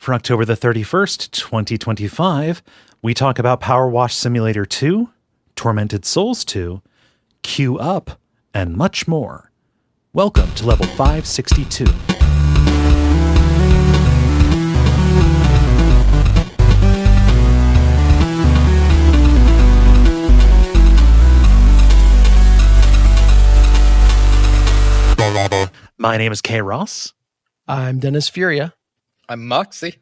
For October the 31st, 2025, we talk about PowerWash Simulator 2, Tormented Souls 2, Queue Up, and much more. Welcome to Level 562. My name is Kaye Ross. I'm Dennis Furia. I'm Moxie.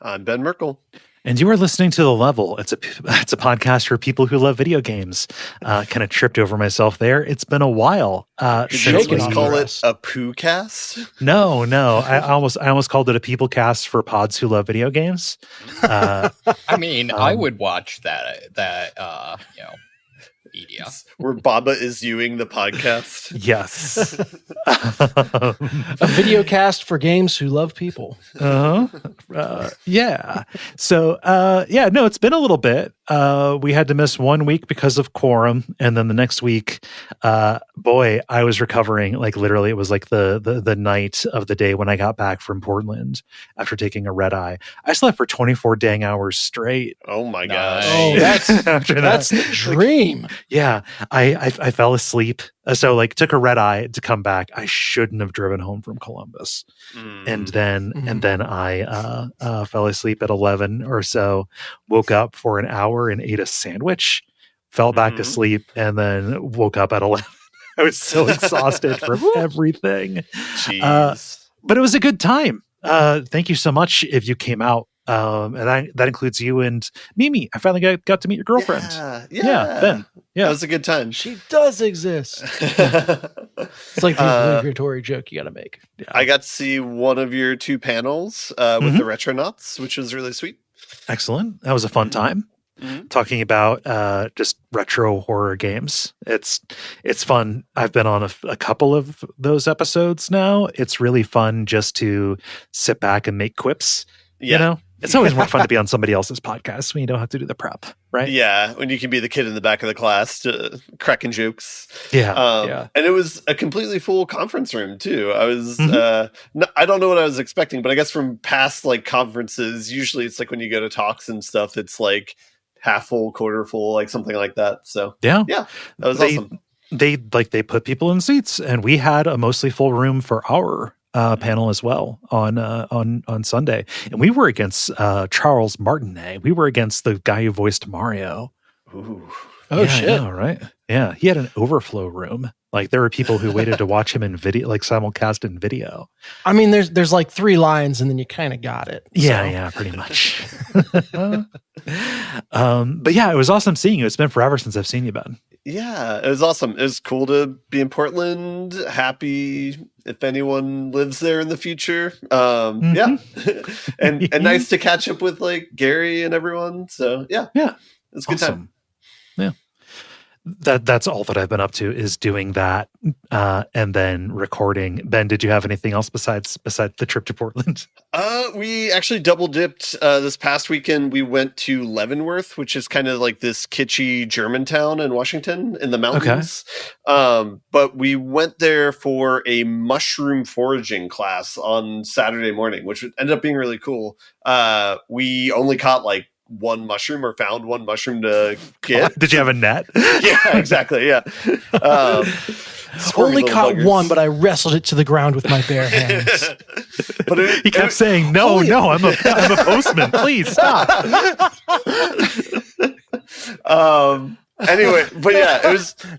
I'm Ben Merkel. And you are listening to The Level. It's a podcast for people who love video games. Kind of tripped over myself there. It's been a while. Did you almost call it a poo cast? No. I almost called it a people cast for pods who love video games. I mean, I would watch that media. Where Baba is viewing the podcast. Yes. A video cast for games who love people. Yeah. So, no, it's been a little bit. We had to miss 1 week because of quorum. And then the next week, I was recovering. Like literally it was like the night of the day when I got back from Portland after taking a red eye. I slept for 24 dang hours straight. Oh my gosh. Oh, that's the dream. Yeah. I fell asleep. So like took a red eye to come back. I shouldn't have driven home from Columbus. And then I fell asleep at 11 or so, woke up for an hour and ate a sandwich, fell back to sleep, and then woke up at 11. I was so exhausted from everything. Jeez. But it was a good time. Thank you so much if you came out. And that includes you and Mimi. I finally got to meet your girlfriend. Yeah, Ben. Yeah, that was a good time. She does exist. It's like the obligatory joke you got to make. Yeah. I got to see one of your two panels with the Retronauts, which was really sweet. Excellent. That was a fun time. Talking about just retro horror games. It's fun. I've been on a couple of those episodes now. It's really fun just to sit back and make quips. Yeah. You know, it's always more fun to be on somebody else's podcast when you don't have to do the prep, right? Yeah, when you can be the kid in the back of the class cracking jokes. Yeah. And it was a completely full conference room too. I was I don't know what I was expecting, but I guess from past like conferences, usually it's like when you go to talks and stuff, it's like half full, quarter full, like something like that. So yeah, that was awesome. They put people in seats, and we had a mostly full room for our panel as well on Sunday, and we were against Charles Martinet. We were against the guy who voiced Mario. Ooh. Oh shit! I know, right? Yeah, he had an overflow room. Like there were people who waited to watch him in video, like simulcast in video. I mean, there's like 3 lines, and then you kind of got it. Yeah, pretty much. But yeah, it was awesome seeing you. It's been forever since I've seen you, Ben. Yeah, it was awesome. It was cool to be Portland. Happy if anyone lives there in the future. Yeah, and nice to catch up with like Gary and everyone. So yeah, it's a good time. Yeah, that's all that I've been up to is doing that and then recording. Ben, did you have anything else besides the trip to Portland? We actually double dipped this past weekend. We went to Leavenworth, which is kind of like this kitschy German town in Washington in the mountains. Okay. But we went there for a mushroom foraging class on Saturday morning, which ended up being really cool. We only caught like one mushroom or found one mushroom to get. Did you have a net? Yeah, exactly. Yeah. Only caught one, but I wrestled it to the ground with my bare hands. But he kept saying, "No, I'm a postman. Please stop." Anyway, but yeah, it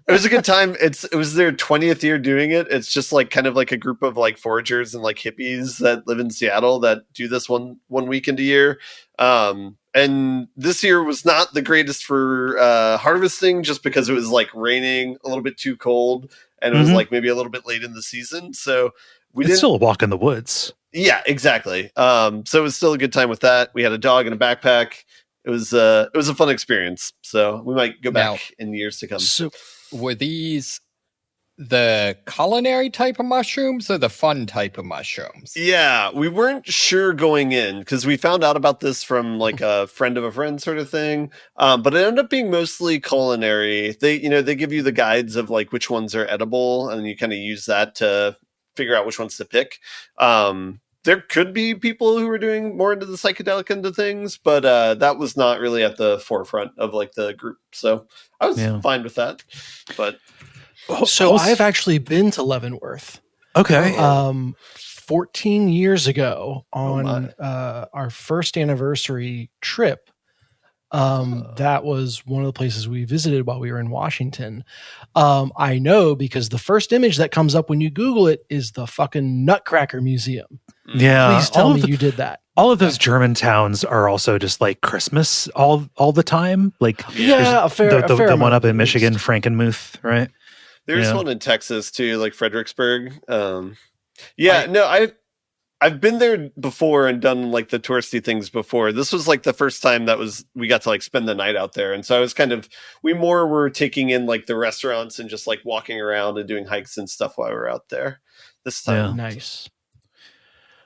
was a good time. It was their 20th year doing it. It's just like kind of like a group of like foragers and like hippies that live in Seattle that do this one weekend a year. And this year was not the greatest for harvesting just because it was like raining, a little bit too cold, and it was like maybe a little bit late in the season. So it's still a walk in the woods. Yeah, exactly. So it was still a good time with that. We had a dog and a backpack. It was a fun experience. So we might go back in years to come. So were these the culinary type of mushrooms or the fun type of mushrooms? Yeah, we weren't sure going in because we found out about this from like a friend of a friend sort of thing. But it ended up being mostly culinary. They give you the guides of like which ones are edible, and you kind of use that to figure out which ones to pick. there could be people who are doing more into the psychedelic end of things, but that was not really at the forefront of like the group. So I was fine with that. But so I've actually been to Leavenworth. Okay. 14 years ago on our first anniversary trip. That was one of the places we visited while we were in Washington. I know because the first image that comes up when you Google it is the fucking Nutcracker Museum. Yeah. Please tell me you did that. All of those German towns are also just like Christmas all the time. Like a fair the one up in Michigan, Frankenmuth, right? There's one in Texas too, like Fredericksburg. I've been there before and done like the touristy things before. This was like the first time we got to like spend the night out there. And so I was we were taking in like the restaurants and just like walking around and doing hikes and stuff while we were out there this time. Yeah. Nice.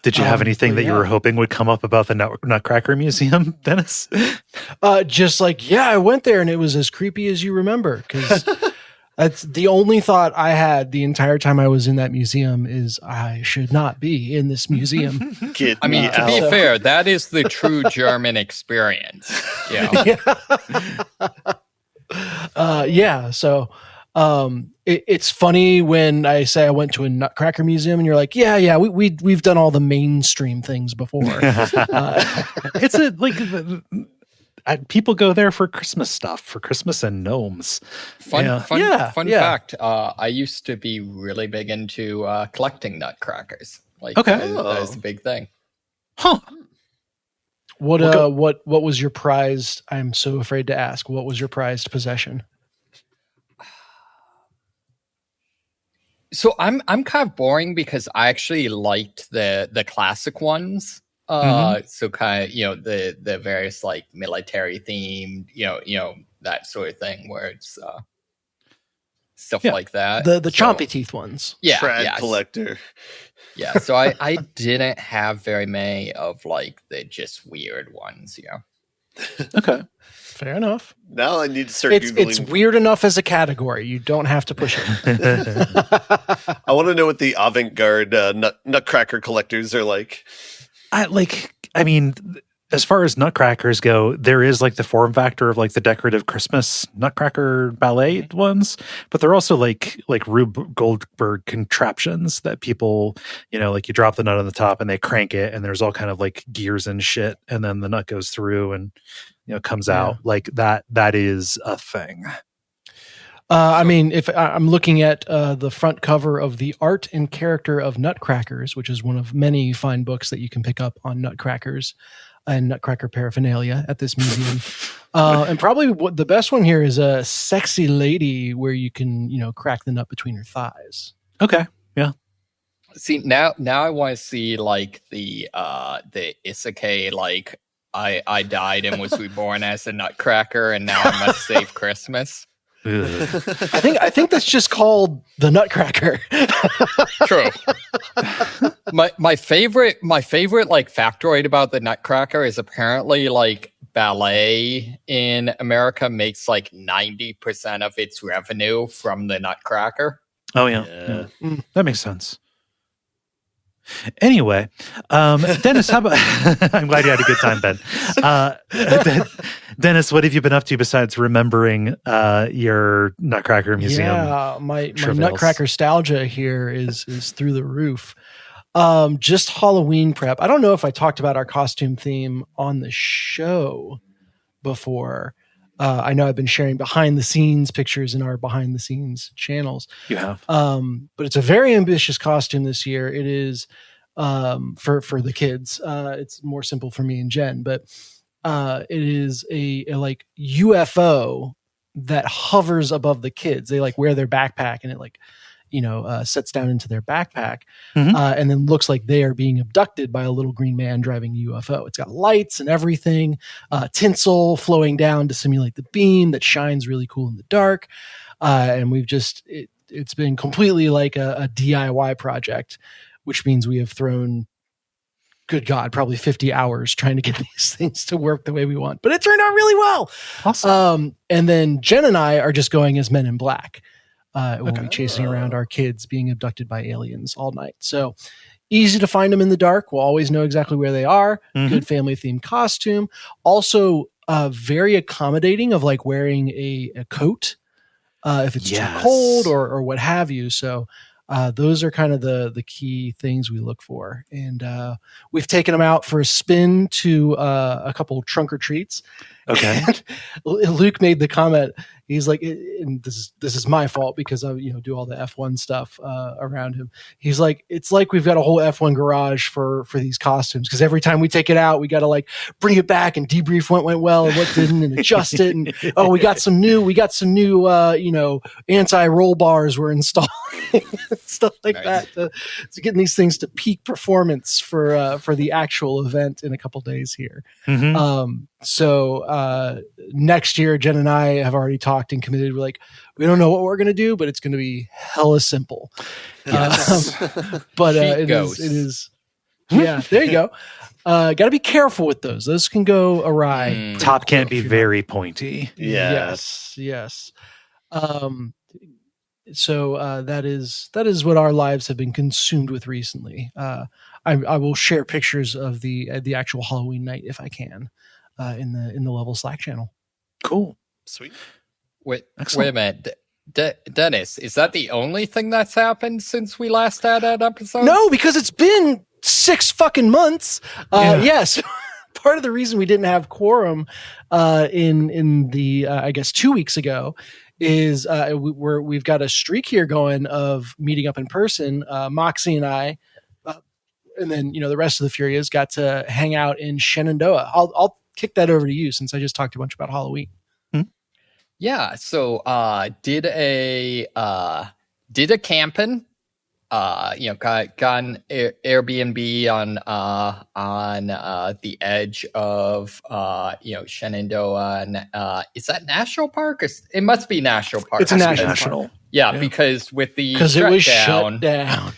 Did you have anything that you were hoping would come up about the Nutcracker Museum, Dennis? Just like, I went there and it was as creepy as you remember, because that's the only thought I had the entire time I was in that museum is I should not be in this museum. To be fair, that is the true German experience. Yeah. So it's funny when I say I went to a Nutcracker Museum and you're like, we've done all the mainstream things before. It's people go there for Christmas stuff, for Christmas and gnomes. Fun fact. I used to be really big into collecting nutcrackers. That was a big thing. Huh. What was your prized? I'm so afraid to ask. What was your prized possession? So I'm kind of boring because I actually liked the classic ones. So kind of, the various like military themed, that sort of thing where it's stuff like that. The chompy teeth ones. Yeah. Trad collector. Yeah. So I didn't have very many of like the just weird ones, Okay. Fair enough. Now I need to start Googling. It's weird enough as a category. You don't have to push it. I want to know what the avant-garde nutcracker collectors are like. I mean, as far as nutcrackers go, there is like the form factor of like the decorative Christmas nutcracker ballet ones, but they're also like Rube Goldberg contraptions that people, like you drop the nut on the top and they crank it and there's all kind of like gears and shit. And then the nut goes through and, comes out like that. That is a thing. I mean, if I'm looking at the front cover of The Art and Character of Nutcrackers, which is one of many fine books that you can pick up on nutcrackers and nutcracker paraphernalia at this museum. And probably the best one here is a sexy lady where you can, crack the nut between her thighs. Okay. Yeah. See, now I want to see like the isekai, like I died and was reborn as a nutcracker and now I must save Christmas. I think that's just called the Nutcracker. True. My favorite like factoid about the Nutcracker is apparently like ballet in America makes like 90% of its revenue from the Nutcracker. Oh yeah. That makes sense. Anyway, Dennis, how about? I'm glad you had a good time, Ben. Dennis, what have you been up to besides remembering your Nutcracker Museum? Yeah, my Nutcracker nostalgia here is through the roof. Just Halloween prep. I don't know if I talked about our costume theme on the show before. I know I've been sharing behind the scenes pictures in our behind the scenes channels. You have. But it's a very ambitious costume this year. It is for the kids. It's more simple for me and Jen, but it is a like UFO that hovers above the kids. They like wear their backpack and it like, sets down into their backpack and then looks like they are being abducted by a little green man driving a UFO. It's got lights and everything, tinsel flowing down to simulate the beam that shines really cool in the dark. And we've it's been completely like a DIY project, which means we have thrown, good God, probably 50 hours trying to get these things to work the way we want, but it turned out really well. Awesome. And then Jen and I are just going as Men in Black. We'll be chasing around our kids being abducted by aliens all night. So easy to find them in the dark. We'll always know exactly where they are. Good family themed costume. Also, very accommodating of like wearing a coat if it's too cold or what have you. So those are kind of the key things we look for. And we've taken them out for a spin to a couple trunk or treats. Okay. Luke made the comment. He's like, and this is my fault because I do all the F1 stuff around him. He's like, it's like we've got a whole F1 garage for these costumes because every time we take it out, we got to like bring it back and debrief what went well and what didn't and adjust it. And we got some new anti-roll bars we're installing, stuff like that to getting these things to peak performance for the actual event in a couple days here. So next year, Jen and I have already talked and committed. We're like, we don't know what we're going to do, but it's going to be hella simple. Yes. But it is. Yeah, there you go. Got to be careful with those. Those can go awry. Top can't be very pointy. Yes. So that is what our lives have been consumed with recently. I will share pictures of the actual Halloween night if I can in the Level Slack channel. Cool. Sweet. Wait a minute. Dennis, is that the only thing that's happened since we last had that episode? No, because it's been 6 fucking months. Yes. Part of the reason we didn't have quorum in the I guess 2 weeks ago is we've got a streak here going of meeting up in person. Moxie and I, and then the rest of the Furias got to hang out in Shenandoah. I'll kick that over to you since I just talked a bunch about Halloween. Yeah, so did a camping, got an Airbnb on the edge of Shenandoah, and is that national park? It must be national park. It's a national park. Yeah, because with the it was shut down.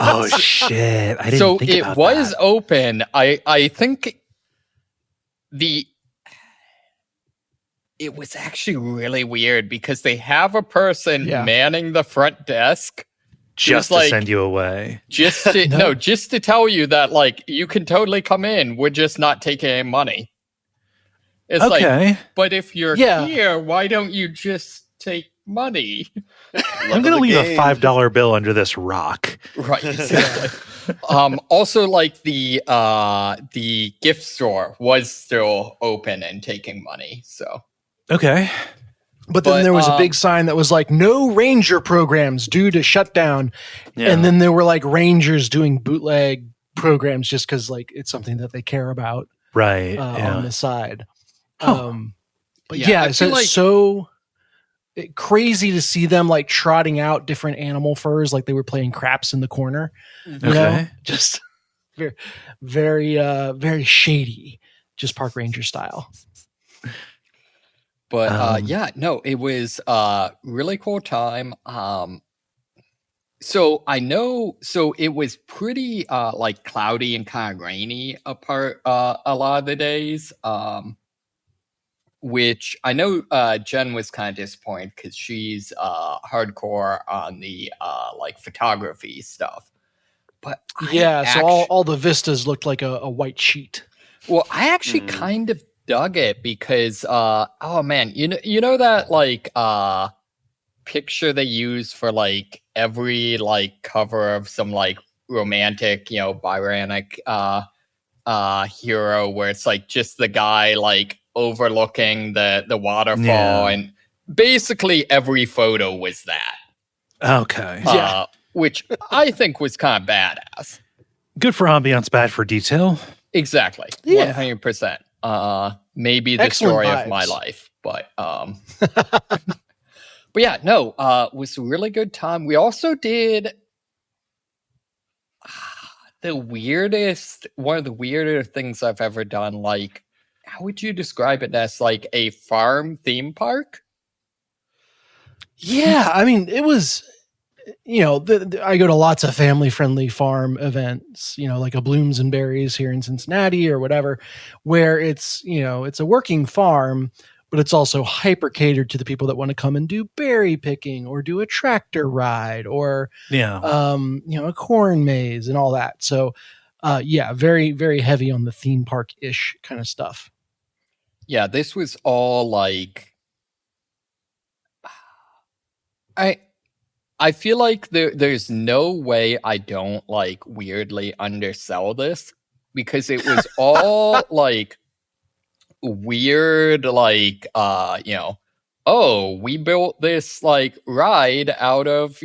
Oh shit! I didn't so think it about was that. open. I think it was actually really weird because they have a person manning the front desk just to send you away. Just to just to tell you that like you can totally come in. We're just not taking any money. It's like, but if you're here, why don't you just take money? I'm going to leave a $5 bill under this rock. Right. Exactly. Also, like the gift store was still open and taking money. So. Okay. But then there was a big sign that was like, no Ranger programs due to shutdown. Yeah. And then there were like Rangers doing bootleg programs just because like it's something that they care about. Right. On the side. Huh. But it's so crazy to see them like trotting out different animal furs like they were playing craps in the corner. You know? Just very, very, very shady, just park ranger style. But it was a really cool time. So it was pretty like cloudy and kind of rainy a lot of the days. Which I know Jen was kind of disappointed because she's hardcore on the like photography stuff. But so all the vistas looked like a white sheet. Well, I actually kind of dug it because oh man, you know that like picture they use for like every like cover of some like romantic, Byronic hero where it's like just the guy like overlooking the waterfall, and basically every photo was that. Okay. Which I think was kind of badass. Good for ambiance, bad for detail. Exactly. 100%. Maybe the Excellent story vibes. of my life, but but yeah, no, it was a really good time. We also did one of the weirder things I've ever done. Like, how would you describe it as like a farm theme park? Yeah, I mean, it was, I go to lots of family-friendly farm events, like a Blooms and Berries here in Cincinnati or whatever, where it's, it's a working farm but it's also hyper catered to the people that want to come and do berry picking or do a tractor ride or, a corn maze and all that. So, very, very heavy on the theme park-ish kind of stuff. Yeah, this was all like, I feel like there's no way I don't like weirdly undersell this, because it was all like weird, like, we built this like ride out of,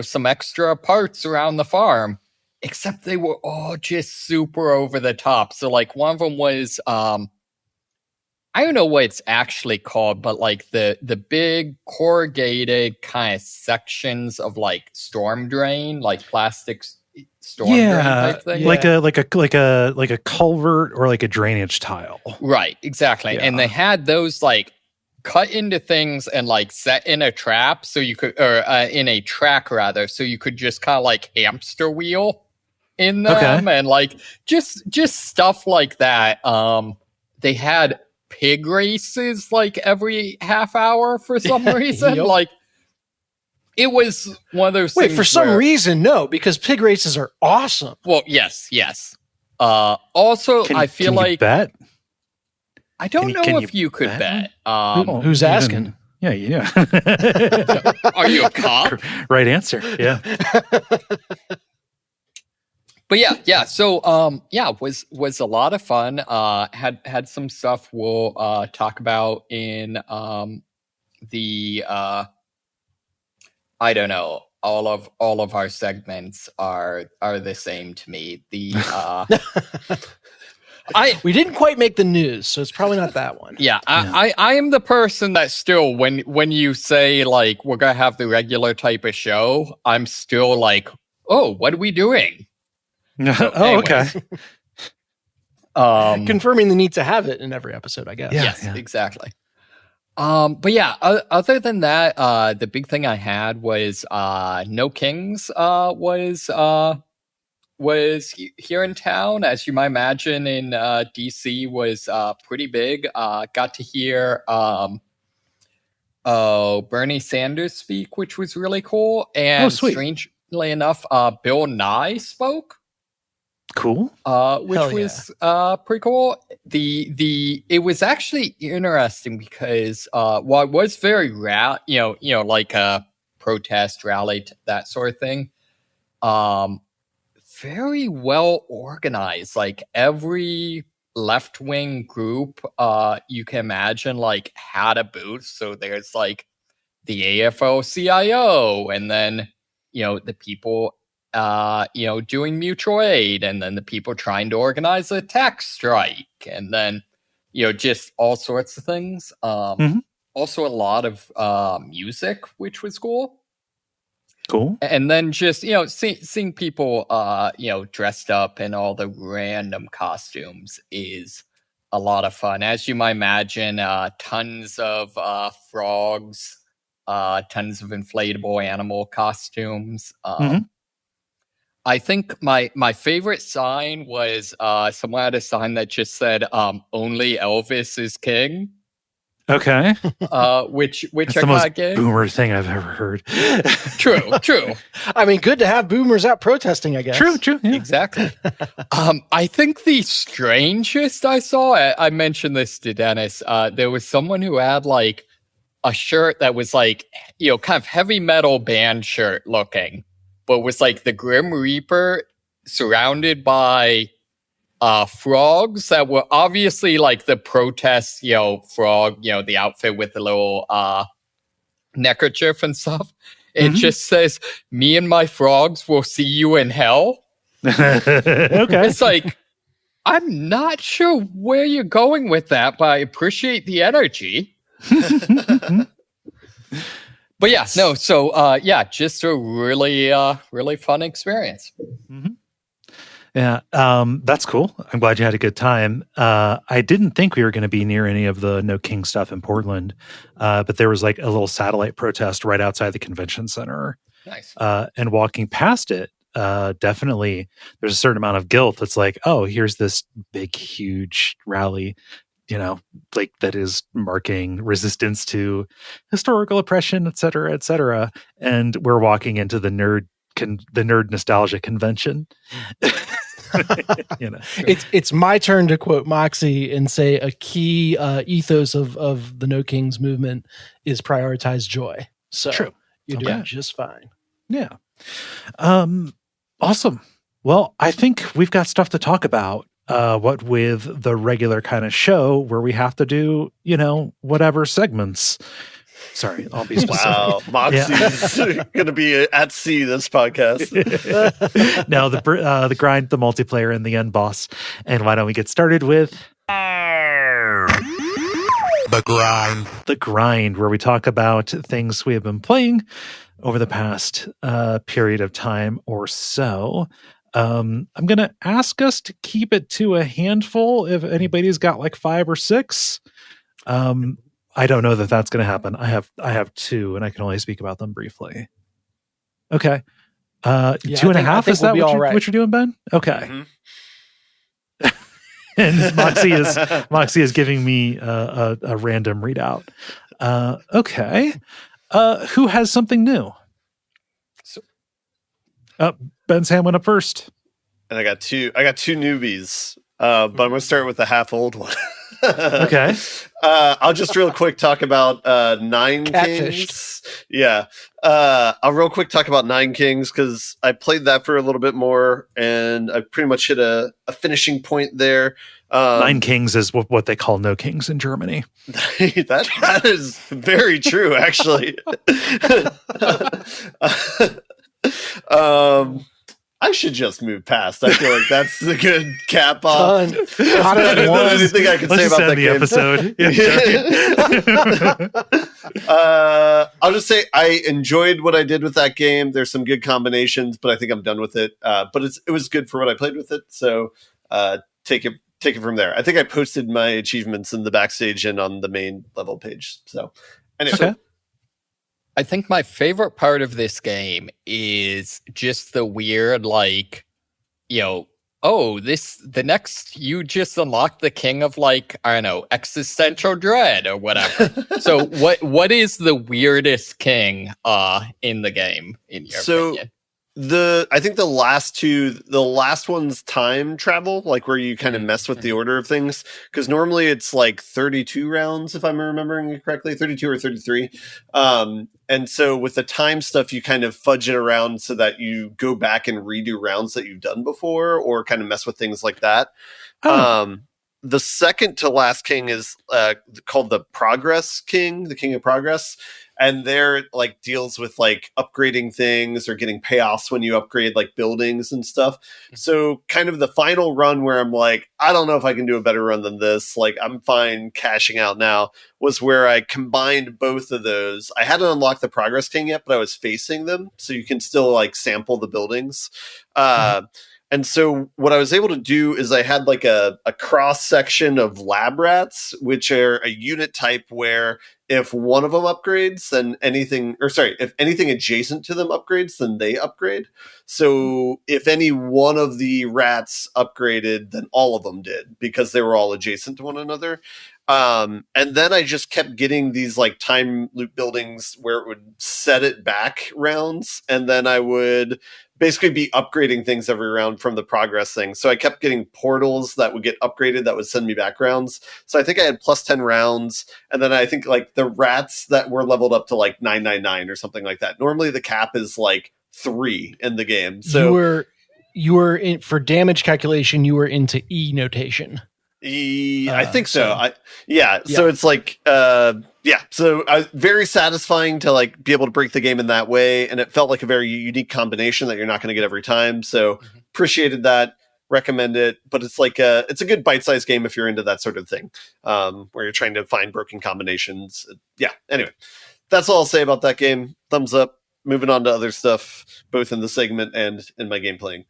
some extra parts around the farm, except they were all just super over the top. So like one of them was, I don't know what it's actually called, but like the big corrugated kind of sections of like storm drain, like plastic storm drain type thing. Like a culvert or like a drainage tile. Right, exactly. Yeah. And they had those like cut into things and like set in a trap so you could, or in a track rather, so you could just kind of like hamster wheel in them, and like just stuff like that. They had pig races like every half hour for some reason. Like it was one of those things. For some reason, no, because pig races are awesome. Well, yes. Also, I feel like bet? I don't know if you could bet. Who's asking? Yeah. Are you a cop? Right answer. Yeah. But yeah. So was a lot of fun. Had some stuff we'll talk about in the I don't know. All of our segments are the same to me. We didn't quite make the news, so it's probably not that one. Yeah, I am the person that still, when you say like we're gonna have the regular type of show, I'm still like, oh, what are we doing? So, okay. Confirming the need to have it in every episode, I guess. Yes, exactly. But yeah, other than that, the big thing I had was No Kings was here in town, as you might imagine. In DC was pretty big. Got to hear Bernie Sanders speak, which was really cool. And strangely enough, Bill Nye spoke. Cool. Which was pretty cool. It was actually interesting because while it was very like a protest rally, that sort of thing, very well organized. Like every left-wing group you can imagine like had a booth. So there's like the AFL-CIO, and then the people doing mutual aid, and then the people trying to organize a tax strike, and then just all sorts of things. Also a lot of music, which was cool. And then just seeing people dressed up in all the random costumes is a lot of fun, as you might imagine. Tons of frogs, tons of inflatable animal costumes. I think my favorite sign was someone had a sign that just said "Only Elvis is King." Okay. Which That's the most boomer thing I've ever heard. True. I mean, good to have boomers out protesting, I guess. True. Yeah. Exactly. I think the strangest I saw, I mentioned this to Dennis, there was someone who had like a shirt that was like, kind of heavy metal band shirt looking, but was like the Grim Reaper surrounded by frogs that were obviously like the protest, frog, the outfit with the little neckerchief and stuff. It just says, "Me and my frogs will see you in hell." Okay. It's like, I'm not sure where you're going with that, but I appreciate the energy. But yeah, no, so just a really, really fun experience. Yeah, that's cool. I'm glad you had a good time. I didn't think we were going to be near any of the No King stuff in Portland, but there was like a little satellite protest right outside the convention center. Nice. And walking past it, definitely there's a certain amount of guilt. It's like, oh, here's this big, huge rally. like that is marking resistance to historical oppression, et cetera, and we're walking into the nerd nostalgia convention. It's my turn to quote Moxie and say a key ethos of the No Kings movement is prioritize joy. So true. You're doing just fine. Yeah. Awesome. Well, I think we've got stuff to talk about. What with the regular kind of show where we have to do, whatever segments. Sorry, I'll be specific. Wow, Moxie's going to be at sea this podcast. No, the grind, the multiplayer, and the end boss. And why don't we get started with the grind? The grind, where we talk about things we have been playing over the past period of time or so. I'm going to ask us to keep it to a handful if anybody's got like 5 or 6. I don't know that that's going to happen. I have 2 and I can only speak about them briefly. Okay. 2.5. Is that what you're doing, Ben? Okay. Mm-hmm. And Moxie is giving me a random readout. Okay. Who has something new? Ben's hand went up first. And I got two newbies. But I'm going to start with the half old one. Okay. I'll just real quick talk about Nine Kings. Yeah. I'll real quick talk about Nine Kings because I played that for a little bit more and I pretty much hit a finishing point there. Nine Kings is what they call No Kings in Germany. that is very true, actually. I should just move past. I feel like that's a good cap off. That's better than anything I can say about that game. I'll just say I enjoyed what I did with that game. There's some good combinations, but I think I'm done with it. But it was good for what I played with it. So take it from there. I think I posted my achievements in the backstage and on the main level page. So anyway. Okay. I think my favorite part of this game is just the weird, the next you just unlock the king of existential dread or whatever. So what is the weirdest king in the game in your opinion? I think the last one's time travel, like where you kind of mess with the order of things. Because normally it's like 32 rounds, if I'm remembering it correctly, 32 or 33. And so with the time stuff, you kind of fudge it around so that you go back and redo rounds that you've done before or kind of mess with things like that. Oh. The second to last king is called the Progress King, the King of Progress. And there it deals with upgrading things or getting payoffs when you upgrade buildings and stuff. So kind of the final run where I'm like, I don't know if I can do a better run than this. I'm fine cashing out now was where I combined both of those. I hadn't unlocked the Progress King yet, but I was facing them. So you can still sample the buildings. And so what I was able to do is I had a cross section of lab rats, which are a unit type where if one of them upgrades, then if anything adjacent to them upgrades, then they upgrade. So if any one of the rats upgraded, then all of them did because they were all adjacent to one another. And then I just kept getting these time loop buildings where it would set it back rounds. And then I would basically be upgrading things every round from the progress thing. So I kept getting portals that would get upgraded that would send me back rounds. So I think I had plus 10 rounds. And then I think the rats that were leveled up to 999 or something like that. Normally the cap is 3 in the game. So you were in for damage calculation. You were into E notation. I think so. So it's so very satisfying to be able to break the game in that way, and it felt like a very unique combination that you're not going to get every time. So appreciated that, recommend it, but it's it's a good bite-sized game if you're into that sort of thing, where you're trying to find broken combinations. Anyway, that's all I'll say about that game. Thumbs up. Moving on to other stuff, both in the segment and in my game playing.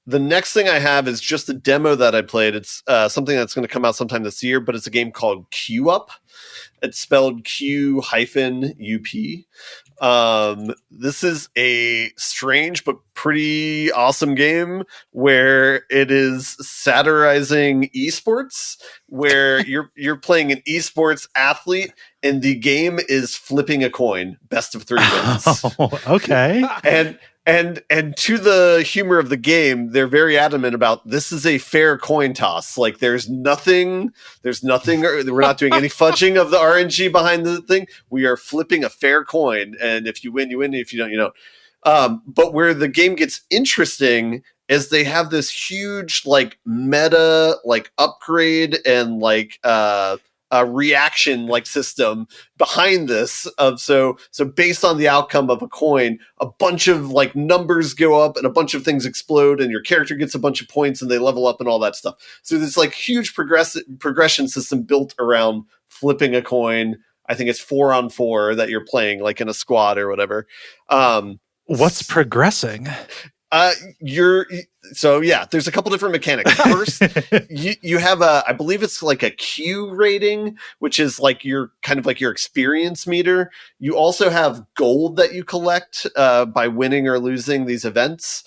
The next thing I have is just a demo that I played. It's something that's going to come out sometime this year, but it's a game called Q Up. It's spelled Q-UP. This is a strange but pretty awesome game where it is satirizing esports, where you're playing an esports athlete and the game is flipping a coin, best of 3 wins. Oh, okay. And to the humor of the game, they're very adamant about this is a fair coin toss. Like there's nothing, we're not doing any fudging of the RNG behind the thing. We are flipping a fair coin. And if you win, you win. If you don't, you don't. But where the game gets interesting is they have this huge like meta, like upgrade and like, a reaction like system behind this so based on the outcome of a coin, a bunch of like numbers go up and a bunch of things explode and your character gets a bunch of points and they level up and all that stuff. So this like huge progression system built around flipping a coin. I think it's 4-on-4 that you're playing like in a squad or whatever. What's progressing? There's a couple different mechanics. First, you have I believe it's like a Q rating, which is like your kind of like your experience meter. You also have gold that you collect by winning or losing these events.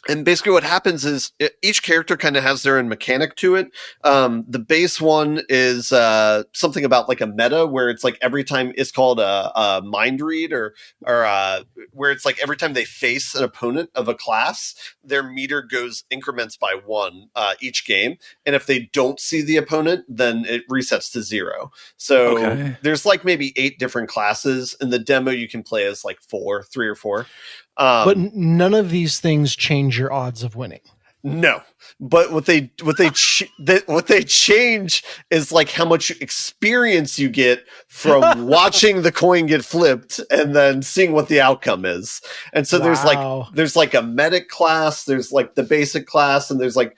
And basically what happens is each character kind of has their own mechanic to it. The base one is something about like a meta where it's like every time it's called a mind read or where it's like every time they face an opponent of a class, their meter goes increments by 1 each game. And if they don't see the opponent, then it resets to 0. So there's like maybe 8 different classes. In the demo, you can play as like 3 or 4. But none of these things change your odds of winning. No, but what they change is like how much experience you get from watching the coin get flipped and then seeing what the outcome is. And so there's like a medic class, there's like the basic class, and there's like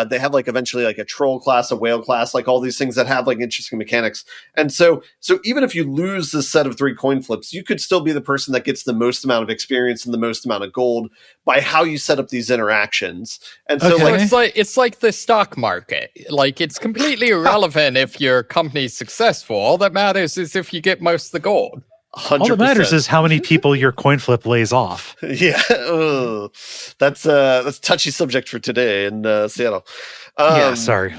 they have like eventually like a troll class, a whale class, like all these things that have like interesting mechanics. And so even if you lose this set of 3 coin flips, you could still be the person that gets the most amount of experience and the most amount of gold by how you set up these interactions. And so it's like the stock market. Like it's completely irrelevant if your company's successful. All that matters is if you get most of the gold. 100%. All that matters is how many people your coin flip lays off. Yeah, that's a touchy subject for today in Seattle. Sorry.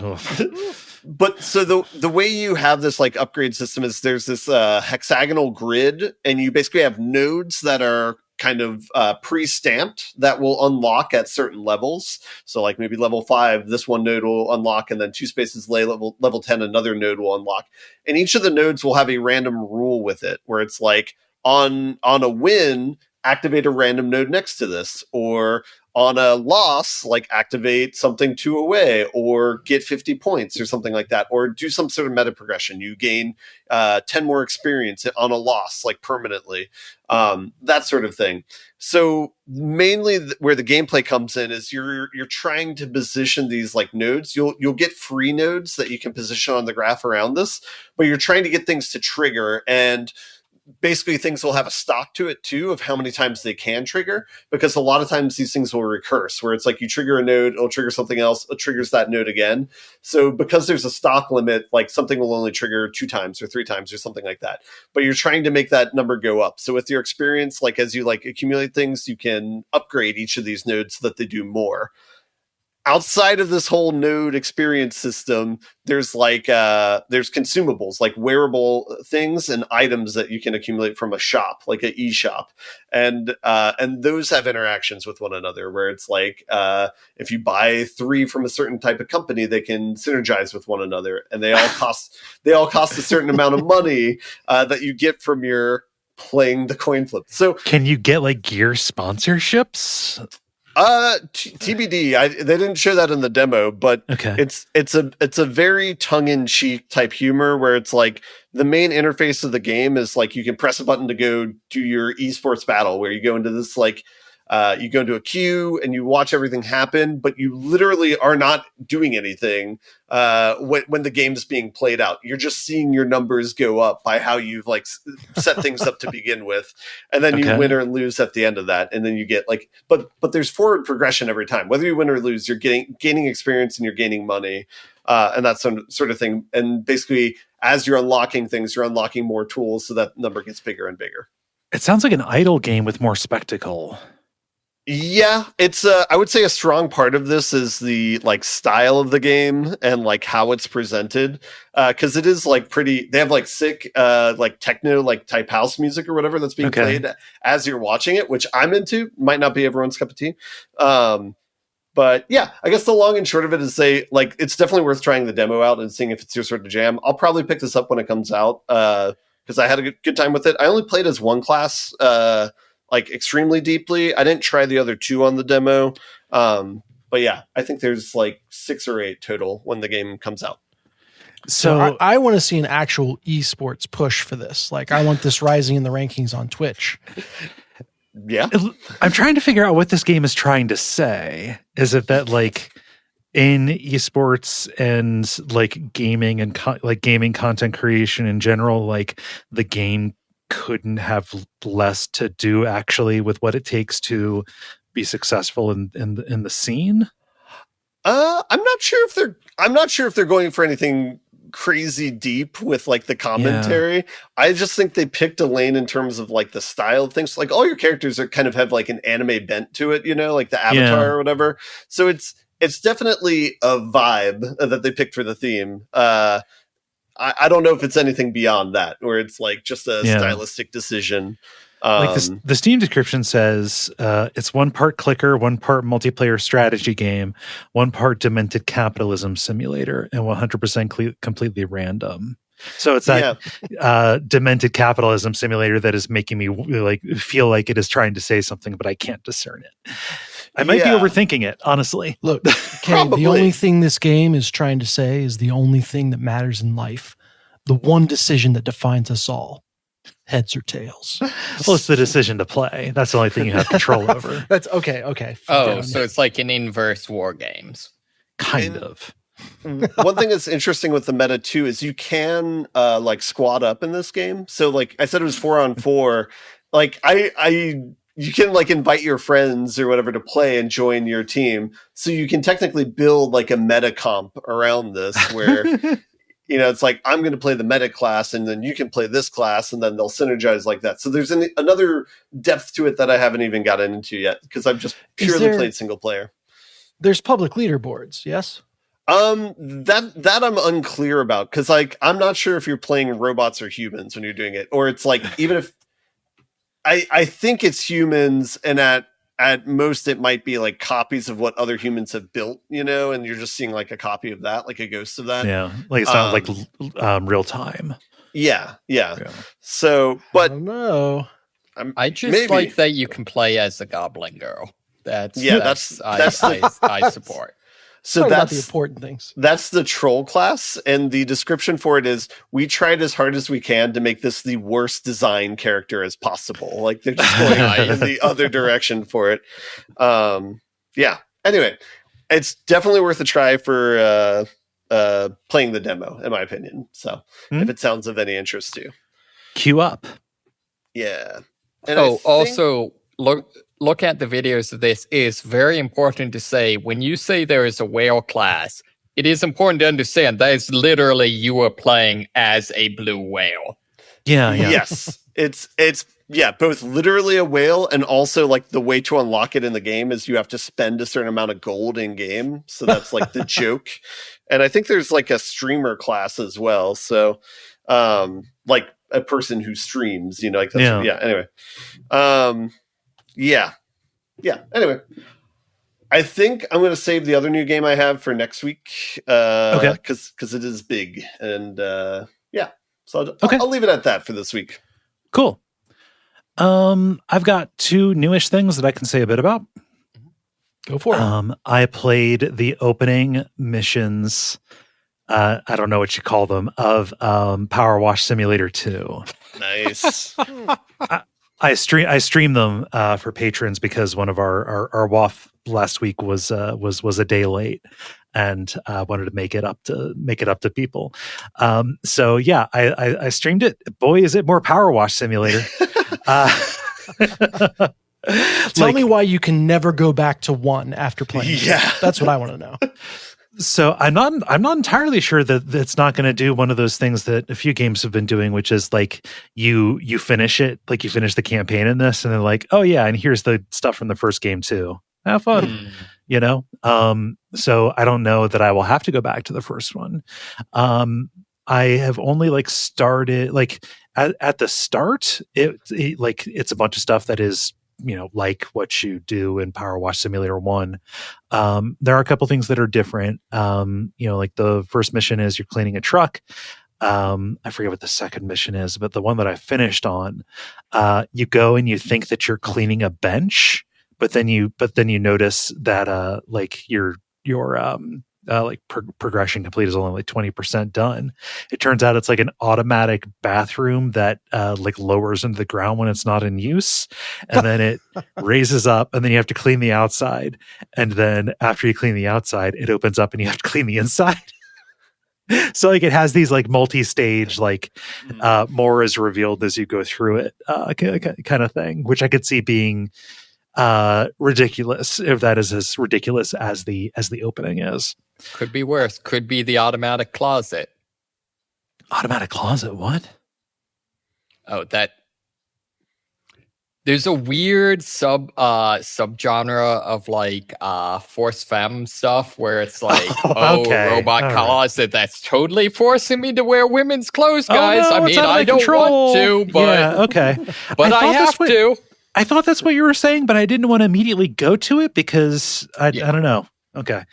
But so the way you have this like upgrade system is there's this hexagonal grid, and you basically have nodes that are kind of pre-stamped that will unlock at certain levels. So like maybe level 5, this one node will unlock, and then 2 spaces later, level 10, another node will unlock. And each of the nodes will have a random rule with it, where it's like on a win, activate a random node next to this, or on a loss, like activate something 2 away, or get 50 points or something like that, or do some sort of meta progression. You gain 10 more experience on a loss, like permanently, that sort of thing. So mainly where the gameplay comes in is you're trying to position these like nodes. You'll get free nodes that you can position on the graph around this, but you're trying to get things to trigger, and basically things will have a stock to it too of how many times they can trigger, because a lot of times these things will recurse, where it's like you trigger a node, it'll trigger something else, it triggers that node again. So because there's a stock limit, like something will only trigger 2 times or 3 times or something like that. But you're trying to make that number go up. So with your experience, like as you like accumulate things, you can upgrade each of these nodes so that they do more. Outside of this whole node experience system, there's like there's consumables, like wearable things and items that you can accumulate from a shop, like an e-shop, and those have interactions with one another, where it's like if you buy 3 from a certain type of company, they can synergize with one another, and they all cost a certain amount of money that you get from your playing the coin flip. So can you get like gear sponsorships? TBD. They didn't show that in the demo, but it's a very tongue-in-cheek type humor, where it's like the main interface of the game is like you can press a button to go do your esports battle, where you go into this like you go into a queue and you watch everything happen, but you literally are not doing anything when the game's being played out. You're just seeing your numbers go up by how you've like set things up to begin with, and then you win or lose at the end of that, and then you get like, but there's forward progression every time. Whether you win or lose, you're gaining experience and you're gaining money, and that sort of thing. And basically, as you're unlocking things, you're unlocking more tools, so that number gets bigger and bigger. It sounds like an idle game with more spectacle. Yeah, it's I would say a strong part of this is the like style of the game and like how it's presented, because it is like pretty. They have like sick like techno like type house music or whatever that's being played as you're watching it, which I'm into. Might not be everyone's cup of tea, but yeah, I guess the long and short of it is it's definitely worth trying the demo out and seeing if it's your sort of jam. I'll probably pick this up when it comes out because I had a good time with it. I only played as one class. Like extremely deeply. I didn't try the other two on the demo. But yeah, I think there's like 6 or 8 total when the game comes out. So I want to see an actual esports push for this. Like I want this rising in the rankings on Twitch. Yeah. I'm trying to figure out what this game is trying to say. Is it that like in esports and like gaming and gaming content creation in general, like the game couldn't have less to do actually with what it takes to be successful in the scene? I'm not sure if they're going for anything crazy deep with like the commentary. Yeah. I just think they picked a lane in terms of like the style of things. Like all your characters are kind of have like an anime bent to it, you know, like the avatar or whatever. So it's definitely a vibe that they picked for the theme. I don't know if it's anything beyond that, or it's like just a stylistic decision. Like the Steam description says, it's 1 part clicker, 1 part multiplayer strategy game, 1 part demented capitalism simulator, and 100% completely random. So it's that demented capitalism simulator that is making me like feel like it is trying to say something, but I can't discern it. I might be overthinking it, honestly. Look, Kaye, the only thing this game is trying to say is the only thing that matters in life. The one decision that defines us all. Heads or tails. Well, it's the decision to play. That's the only thing you have control over. That's okay. So it's like in inverse war games. Kind of. One thing that's interesting with the meta too is you can like squad up in this game. So like I said, it was 4-on-4. Like you can like invite your friends or whatever to play and join your team. So you can technically build like a meta comp around this where, you know, it's like, I'm going to play the meta class and then you can play this class and then they'll synergize like that. So there's another depth to it that I haven't even gotten into yet because I've just purely played single player. There's public leaderboards, yes? That I'm unclear about because like, I'm not sure if you're playing robots or humans when you're doing it, or it's like, even if I think it's humans, and at most it might be like copies of what other humans have built, you know, and you're just seeing like a copy of that, like a ghost of that. Yeah, like it's not like real time. Yeah. So, but I don't know. I just like that you can play as the Goblin Girl. That's I support. So that's the important things. That's the troll class, and the description for it is: we tried as hard as we can to make this the worst design character as possible. Like they're just going in the other direction for it. Yeah. Anyway, it's definitely worth a try for playing the demo, in my opinion. So if it sounds of any interest to you, queue up. Yeah. And also look at the videos of this. Is very important to say when you say there is a whale class, it is important to understand that is literally you are playing as a blue whale. Yeah. Yes. It's both literally a whale and also like the way to unlock it in the game is you have to spend a certain amount of gold in game. So that's like the joke. And I think there's like a streamer class as well. So like a person who streams, you know, like that's, anyway. Anyway, I think I'm going to save the other new game I have for next week. Okay. Because it is big. And so I'll leave it at that for this week. Cool. I've got 2 newish things that I can say a bit about. Go for it. I played the opening missions. I don't know what you call them, of PowerWash Simulator 2. Nice. I stream them for patrons because one of our WAF last week was a day late, and wanted to make it up to people. So yeah, I streamed it. Boy, is it more PowerWash Simulator. Tell me why you can never go back to 1 after playing. Yeah, that's what I want to know. So I'm not entirely sure that it's not going to do one of those things that a few games have been doing, which is like you finish it, like you finish the campaign in this, and they're like, oh yeah, and here's the stuff from the first game too. Have fun, you know. So I don't know that I will have to go back to the first one. I have only like started like at the start. It like it's a bunch of stuff that is, you know, like what you do in PowerWash Simulator 1. There are a couple things that are different. You know, like the first mission is you're cleaning a truck. I forget what the second mission is, but the one that I finished on, you go and you think that you're cleaning a bench, but then you notice that like your progression complete is only like 20% done. It turns out it's like an automatic bathroom that like lowers into the ground when it's not in use, and then it raises up, and then you have to clean the outside, and then after you clean the outside, it opens up and you have to clean the inside. So like it has these like multi-stage, like more is revealed as you go through it kind of thing, which I could see being ridiculous, if that is as ridiculous as the opening is. Could be worse. Could be the automatic closet. Automatic closet? What? Oh, that. There's a weird subgenre of like force femme stuff where it's like, robot closet that's totally forcing me to wear women's clothes, guys. No, I mean, I don't want to, but yeah, okay. But I have to. I thought that's what you were saying, but I didn't want to immediately go to it because I don't know. Okay.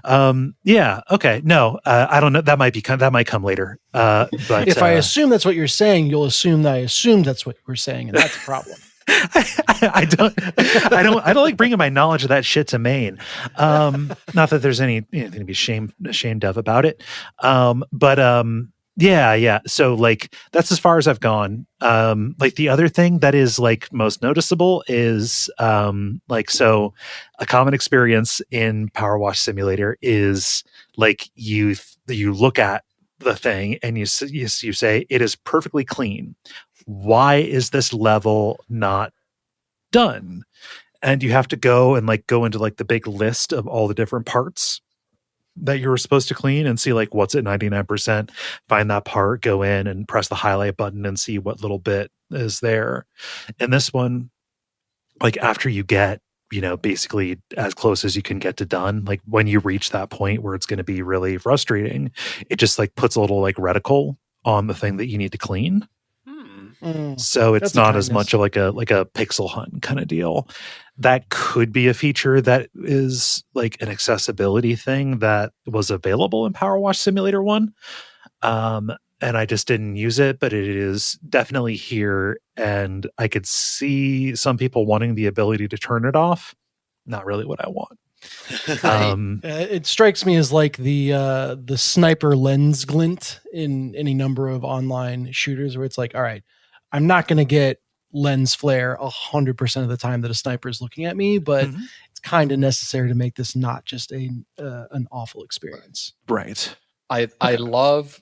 Okay. No, I don't know. That might come later. But if I assume that's what you're saying, you'll assume that I assumed that's what we're saying, and that's a problem. I don't like bringing my knowledge of that shit to Maine. Not that there's anything to be ashamed of about it. Yeah. So like that's as far as I've gone. Like the other thing that is like most noticeable is like, so a common experience in PowerWash Simulator is like you look at the thing and you say it is perfectly clean. Why is this level not done? And you have to go into like the big list of all the different parts that you were supposed to clean and see like what's at 99%, find that part, go in and press the highlight button and see what little bit is there. And this one, like after you get, you know, basically as close as you can get to done, like when you reach that point where it's going to be really frustrating, it just like puts a little like reticle on the thing that you need to clean. So it's not as much of like a pixel hunt kind of deal. That could be a feature that is like an accessibility thing that was available in PowerWash Simulator 1. And I just didn't use it, but it is definitely here. And I could see some people wanting the ability to turn it off. Not really what I want. It strikes me as like the sniper lens glint in any number of online shooters where it's like, all right, I'm not going to get lens flare 100% of the time that a sniper is looking at me, but it's kind of necessary to make this not just an awful experience. Right. I love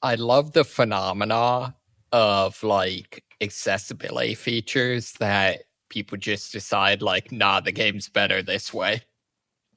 the phenomena of like accessibility features that people just decide like, nah, the game's better this way.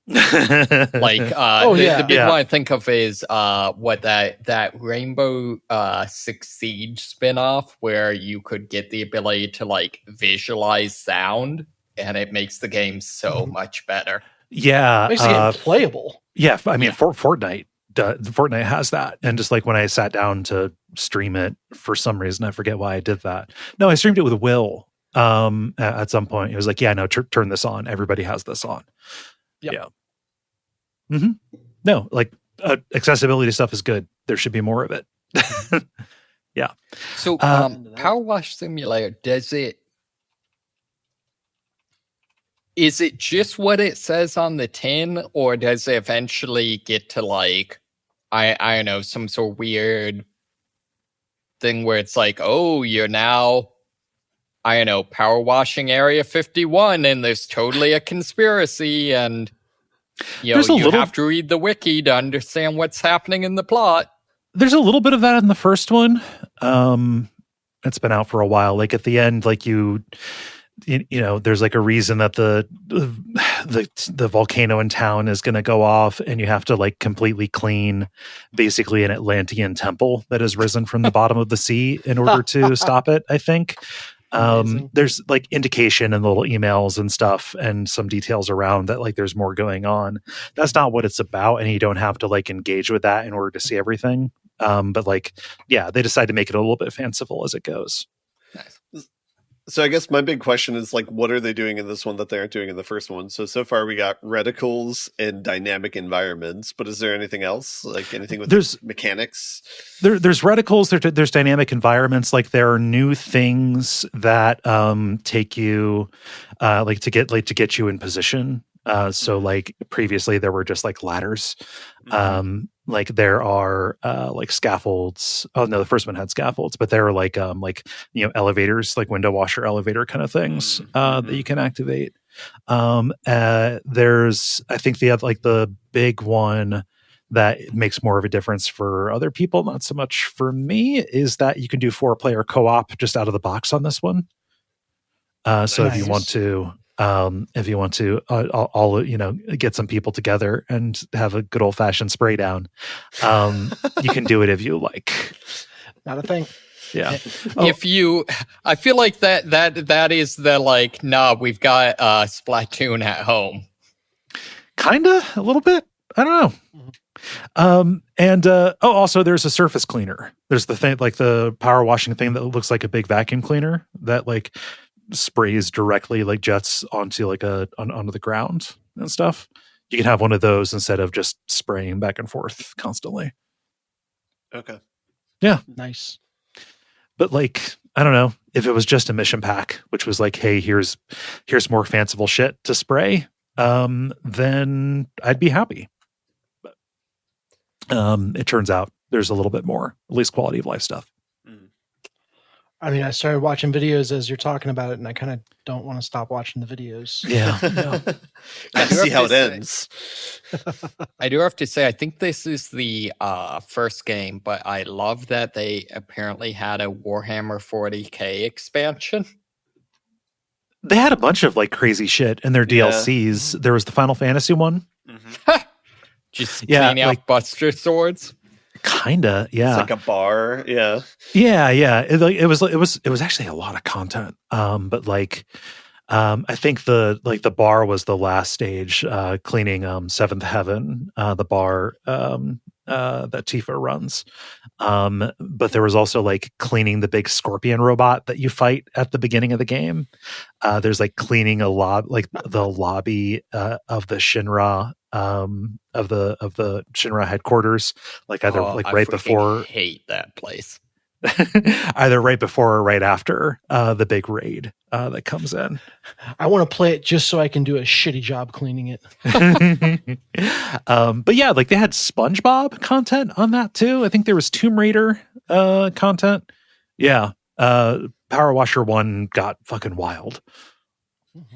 Like the big one I think of is what that Rainbow Six Siege spin-off where you could get the ability to like visualize sound, and it makes the game so much better. Yeah, it makes the game playable. Yeah, I mean Fortnite has that, and just like when I sat down to stream it for some reason, I forget why I did that. No, I streamed it with Will at some point. It was like, yeah, no, turn this on. Everybody has this on. Yep. Yeah. No, like accessibility stuff is good. There should be more of it. Yeah. So PowerWash Simulator, is it just what it says on the tin, or does it eventually get to like, I don't know, some sort of weird thing where it's like, oh, you're now, I don't know, power washing Area 51 and there's totally a conspiracy and you have to read the wiki to understand what's happening in the plot. There's a little bit of that in the first one. It's been out for a while. Like at the end, like there's like a reason that the volcano in town is going to go off, and you have to like completely clean basically an Atlantean temple that has risen from the bottom of the sea in order to stop it, I think. There's like indication in the little emails and stuff and some details around that like there's more going on. That's not what it's about, and you don't have to like engage with that in order to see everything. But like, yeah, they decide to make it a little bit fanciful as it goes. Nice. So I guess my big question is like, what are they doing in this one that they aren't doing in the first one? So far we got reticles and dynamic environments, but is there anything else? Like anything with mechanics? There's reticles, there's dynamic environments. Like there are new things that take you like to get you in position. So like previously there were just like ladders. Like there are like scaffolds. Oh no, the first one had scaffolds, but there are like elevators, like window washer elevator kind of things that you can activate. There's, I think the big one that makes more of a difference for other people, not so much for me, is that you can do 4-player co-op just out of the box on this one. So nice. If you want to all get some people together and have a good old fashioned spray down, you can do it if you like. Not a thing. Yeah. I feel like that is the like, nah, we've got Splatoon at home. Kinda, a little bit. I don't know. Also there's a surface cleaner. There's the thing, like the power washing thing that looks like a big vacuum cleaner that like sprays directly, like jets onto like onto the ground and stuff. You can have one of those instead of just spraying back and forth constantly. Okay. Yeah. Nice. But like, I don't know, if it was just a mission pack, which was like, hey, here's more fanciful shit to spray, then I'd be happy. But it turns out there's a little bit more, at least quality of life stuff. I mean, I started watching videos as you're talking about it, and I kind of don't want to stop watching the videos. Yeah. I see how it ends. I do have to say, I think this is the first game, but I love that they apparently had a Warhammer 40K expansion. They had a bunch of like crazy shit in their DLCs. There was the Final Fantasy one. Just cleaning out Buster Swords. Kinda, yeah. It's like a bar, yeah. Yeah. It was actually a lot of content. But like, I think the bar was the last stage. Cleaning Seventh Heaven, the bar that Tifa runs. But there was also like cleaning the big scorpion robot that you fight at the beginning of the game. There's like cleaning the lobby of the Shinra. Of the Shinra headquarters, like either right before. Hate that place. Either right before or right after the big raid that comes in. I want to play it just so I can do a shitty job cleaning it. But yeah, like they had SpongeBob content on that too. I think there was Tomb Raider content. Yeah, Power Washer 1 got fucking wild.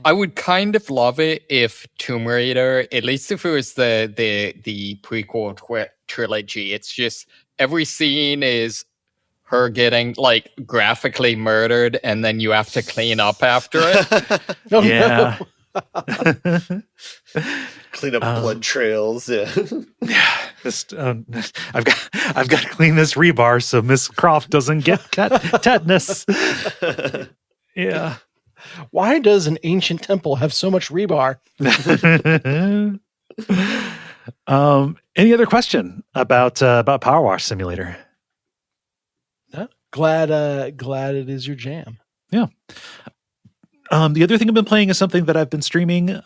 I would kind of love it if Tomb Raider, at least if it was the prequel trilogy, it's just every scene is her getting like graphically murdered and then you have to clean up after it. Yeah. Clean up blood trails. Yeah. Yeah. Just, I've got to clean this rebar so Miss Croft doesn't get tetanus. Yeah. Why does an ancient temple have so much rebar? Any other question about PowerWash Simulator? No. Glad it is your jam. Yeah. The other thing I've been playing is something that I've been streaming.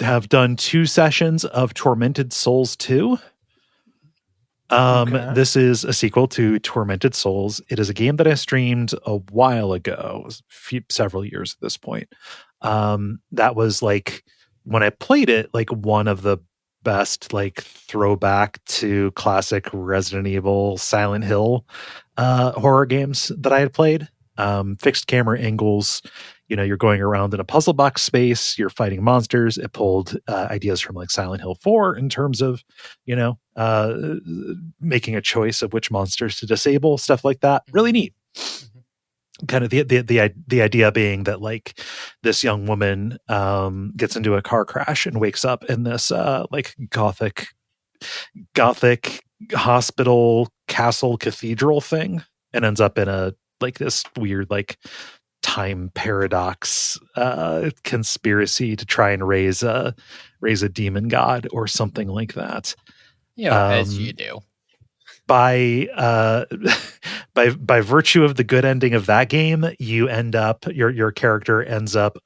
Have done 2 sessions of Tormented Souls II. Okay. This is a sequel to Tormented Souls. It is a game that I streamed a while ago, several years at this point. That was like when I played it, like one of the best like throwback to classic Resident Evil, Silent Hill horror games that I had played. Fixed camera angles. You're going around in a puzzle box space, you're fighting monsters. It pulled ideas from like Silent Hill 4 in terms of, making a choice of which monsters to disable, stuff like that. Really neat. kind of the idea being that like this young woman gets into a car crash and wakes up in this like gothic hospital castle cathedral thing, and ends up in a like this weird like time paradox conspiracy to try and raise a demon god or something like that. As you do. By by virtue of the good ending of that game, you end up your character ends up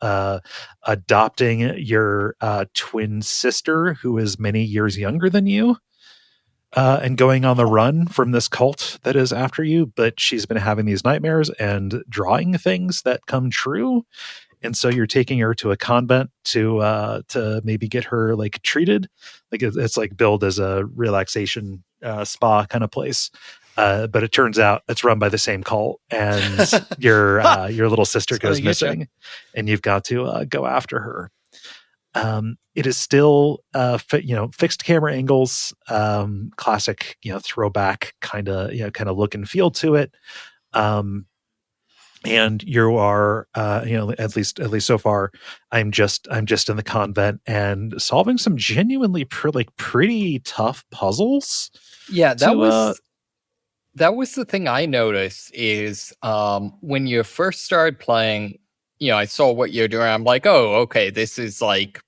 adopting your twin sister, who is many years younger than you, and going on the run from this cult that is after you. But she's been having these nightmares and drawing things that come true. And so you're taking her to a convent to maybe get her like treated. Like it's like billed as a relaxation spa kind of place. But it turns out it's run by the same cult, and your little sister goes missing, and you've got to go after her. It is still fixed camera angles, classic throwback kind of look and feel to it. And you are at least so far, I'm just in the convent and solving some genuinely pretty tough puzzles. Yeah, that was the thing I noticed is when you first started playing, I saw what you're doing. I'm like, oh, okay, this is like,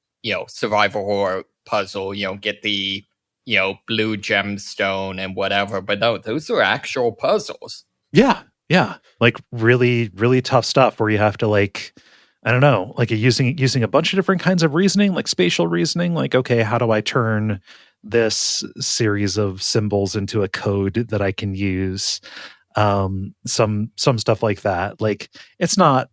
survival horror puzzle, get the, blue gemstone and whatever. But no, those are actual puzzles. Yeah. Like really, really tough stuff where you have to like, I don't know, like using a bunch of different kinds of reasoning, like spatial reasoning, like, okay, how do I turn this series of symbols into a code that I can use? Some stuff like that. Like it's not,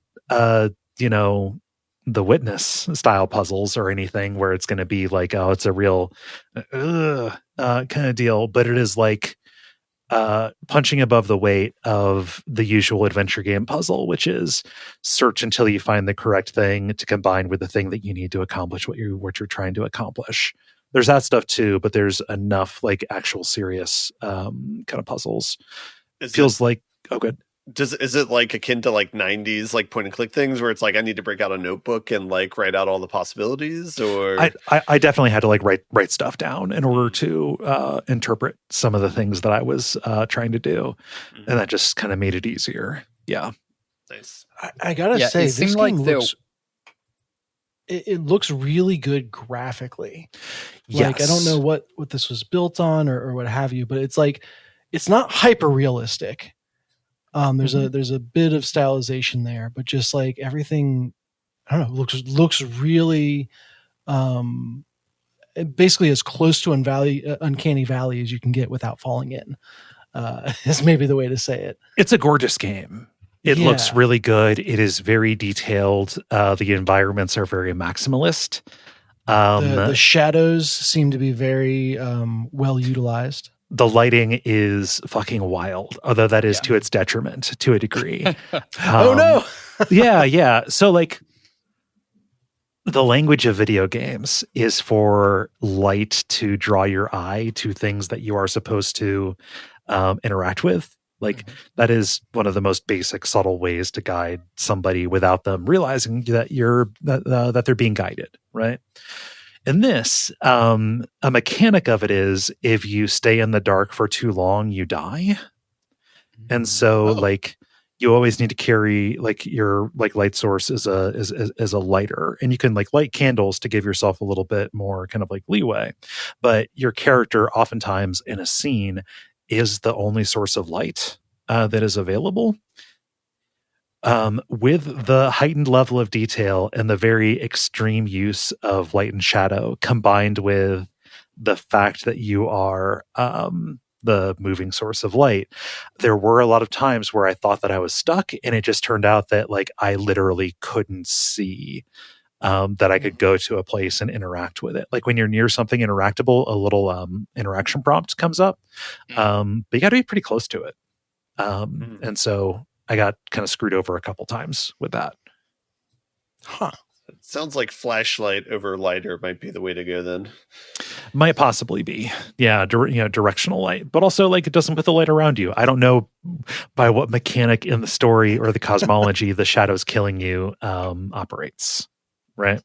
the Witness style puzzles or anything where it's going to be like, oh, it's a real kind of deal, but it is like punching above the weight of the usual adventure game puzzle, which is search until you find the correct thing to combine with the thing that you need to accomplish what you're trying to accomplish. There's that stuff too, but there's enough like actual serious kind of puzzles. Feels like good. Is it like akin to like 90s like point and click things where it's like I need to break out a notebook and like write out all the possibilities? Or I definitely had to like write stuff down in order to interpret some of the things that I was trying to do, and that just kind of made it easier. Yeah, nice. I gotta say, this game like looks it looks really good graphically. Yes. Like I don't know what this was built on or what have you, but it's like it's not hyper realistic. There's a bit of stylization there, but just like everything, I don't know, looks really, basically as close to Uncanny Valley as you can get without falling in. Is maybe the way to say it. It's a gorgeous game. It looks really good. It is very detailed. The environments are very maximalist. The shadows seem to be very well utilized. The lighting is fucking wild, although that is to its detriment to a degree. Oh no. Yeah. So like the language of video games is for light to draw your eye to things that you are supposed to interact with. Like that is one of the most basic, subtle ways to guide somebody without them realizing that that they're being guided, right? And this, a mechanic of it is if you stay in the dark for too long, you die. And so like you always need to carry like your like light source as a lighter, and you can like light candles to give yourself a little bit more kind of like leeway. But your character oftentimes in a scene is the only source of light that is available. With the heightened level of detail and the very extreme use of light and shadow, combined with the fact that you are the moving source of light, there were a lot of times where I thought that I was stuck, and it just turned out that like I literally couldn't see that I could go to a place and interact with it. Like when you're near something interactable, a little interaction prompt comes up, but you got to be pretty close to it. And so I got kind of screwed over a couple times with that. Huh. Sounds like flashlight over lighter might be the way to go then. Might possibly be. Yeah, directional light. But also, like, it doesn't put the light around you. I don't know by what mechanic in the story or the cosmology the shadows killing you operates. Right?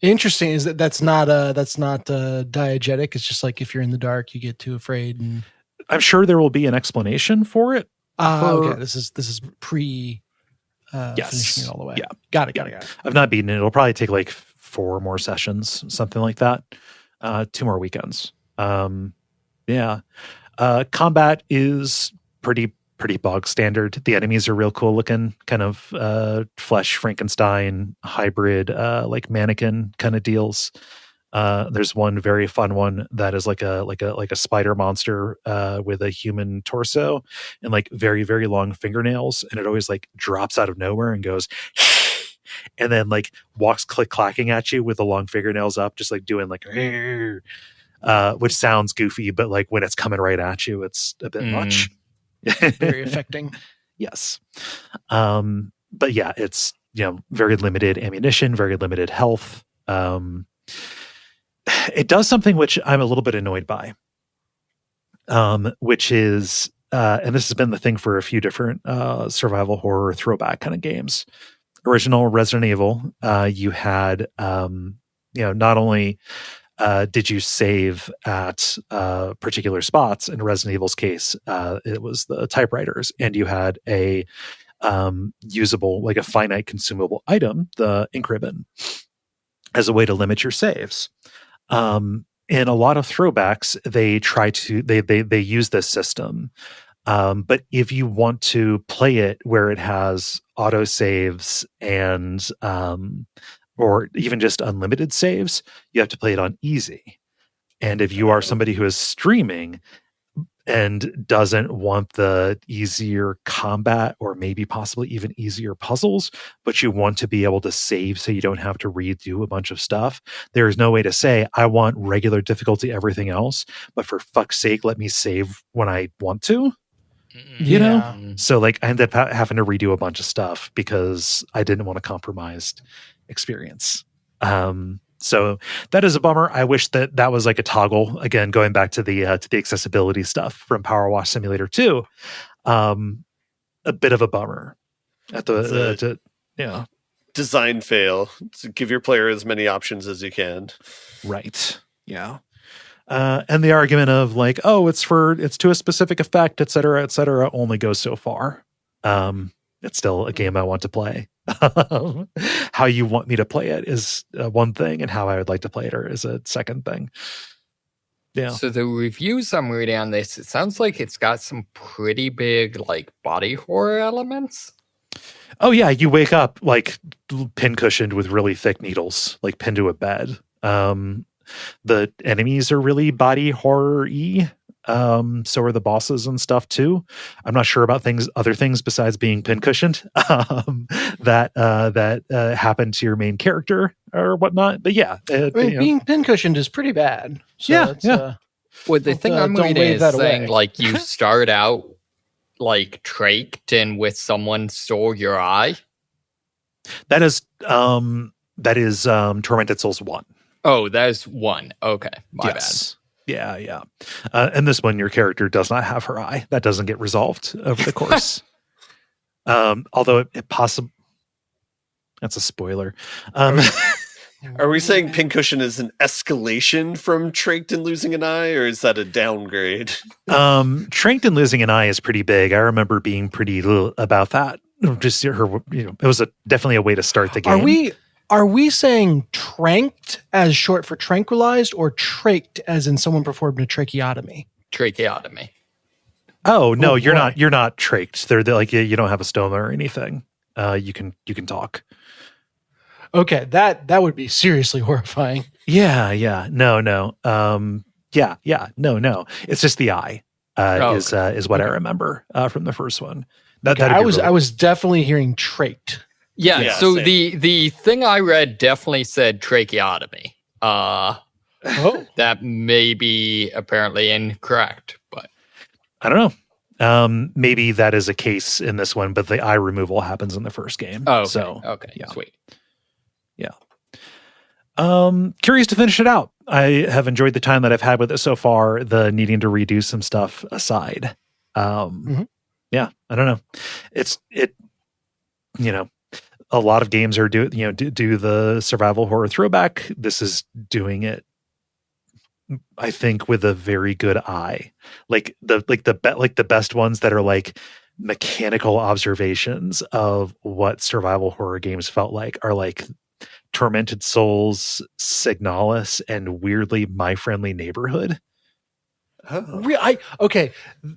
Interesting is that's not diegetic. It's just like if you're in the dark, you get too afraid. And I'm sure there will be an explanation for it. Okay, this is pre finishing it all the way. Yeah. Got it. I've not beaten it. It'll probably take like 4 more sessions, something like that. 2 more weekends. Combat is pretty bog standard. The enemies are real cool looking, kind of flesh Frankenstein hybrid, like mannequin kind of deals. There's one very fun one that is like a spider monster with a human torso and like very, very long fingernails, and it always like drops out of nowhere and goes and then like walks clacking at you with the long fingernails up, just like doing like which sounds goofy, but like when it's coming right at you, it's a bit much. Very affecting. Yes. But yeah, it's, very limited ammunition, very limited health. It does something which I'm a little bit annoyed by, which is, and this has been the thing for a few different survival horror throwback kind of games. Original Resident Evil, you had, not only did you save at particular spots, in Resident Evil's case, it was the typewriters, and you had a usable, like a finite consumable item, the ink ribbon, as a way to limit your saves. In a lot of throwbacks, they use this system. But if you want to play it where it has auto saves and, or even just unlimited saves, you have to play it on easy. And if you are somebody who is streaming and doesn't want the easier combat or maybe possibly even easier puzzles, but you want to be able to save so you don't have to redo a bunch of stuff, there is no way to say, I want regular difficulty, everything else, but for fuck's sake, let me save when I want to. You know? So like I ended up having to redo a bunch of stuff because I didn't want a compromised experience. So that is a bummer. I wish that was like a toggle. Again, going back to the accessibility stuff from PowerWash Simulator 2. A bit of a bummer at design fail. So give your player as many options as you can. Right. Yeah. And the argument of like, oh, it's to a specific effect, et cetera, only goes so far. It's still a game I want to play. How you want me to play it is one thing, and how I would like to play it is a second thing. Yeah. So the reviews I'm reading on this, it sounds like it's got some pretty big like body horror elements. Oh yeah, you wake up like pin-cushioned with really thick needles, like pinned to a bed. The enemies are really body horror-y. So are the bosses and stuff too. I'm not sure about other things besides being pin-cushioned that happen to your main character or whatnot. But yeah, being pin-cushioned is pretty bad. So yeah. Well, the thing I'm reading is saying like you start out like traked and with someone stole your eye. That is Tormented Souls 1. Oh, that's 1. Okay, my bad. Yeah. And this one, your character does not have her eye. That doesn't get resolved over the course. Although it possibly... That's a spoiler. Are we saying pincushion is an escalation from traked and losing an eye, or is that a downgrade? Traked and losing an eye is pretty big. I remember being pretty about that. Just her, it was definitely a way to start the game. Are we saying tranked as short for tranquilized, or traked as in someone performed a tracheotomy? Tracheotomy. Oh no, you're not traked. They're like you don't have a stoma or anything. You can talk. Okay, that would be seriously horrifying. Yeah. No. No. It's just the eye. Is what I remember from the first one. I was definitely hearing traked. Yeah, so same. The thing I read definitely said tracheotomy. That may be apparently incorrect, but I don't know. Maybe that is a case in this one, but the eye removal happens in the first game. Oh, okay. Yeah. Sweet. Curious to finish it out. I have enjoyed the time that I've had with it so far, the needing to redo some stuff aside. Yeah, I don't know. A lot of games are do the survival horror throwback. This is doing it, I think, with a very good eye. Like the best ones that are like mechanical observations of what survival horror games felt like are like Tormented Souls, Signalis, and weirdly My Friendly Neighborhood. Okay,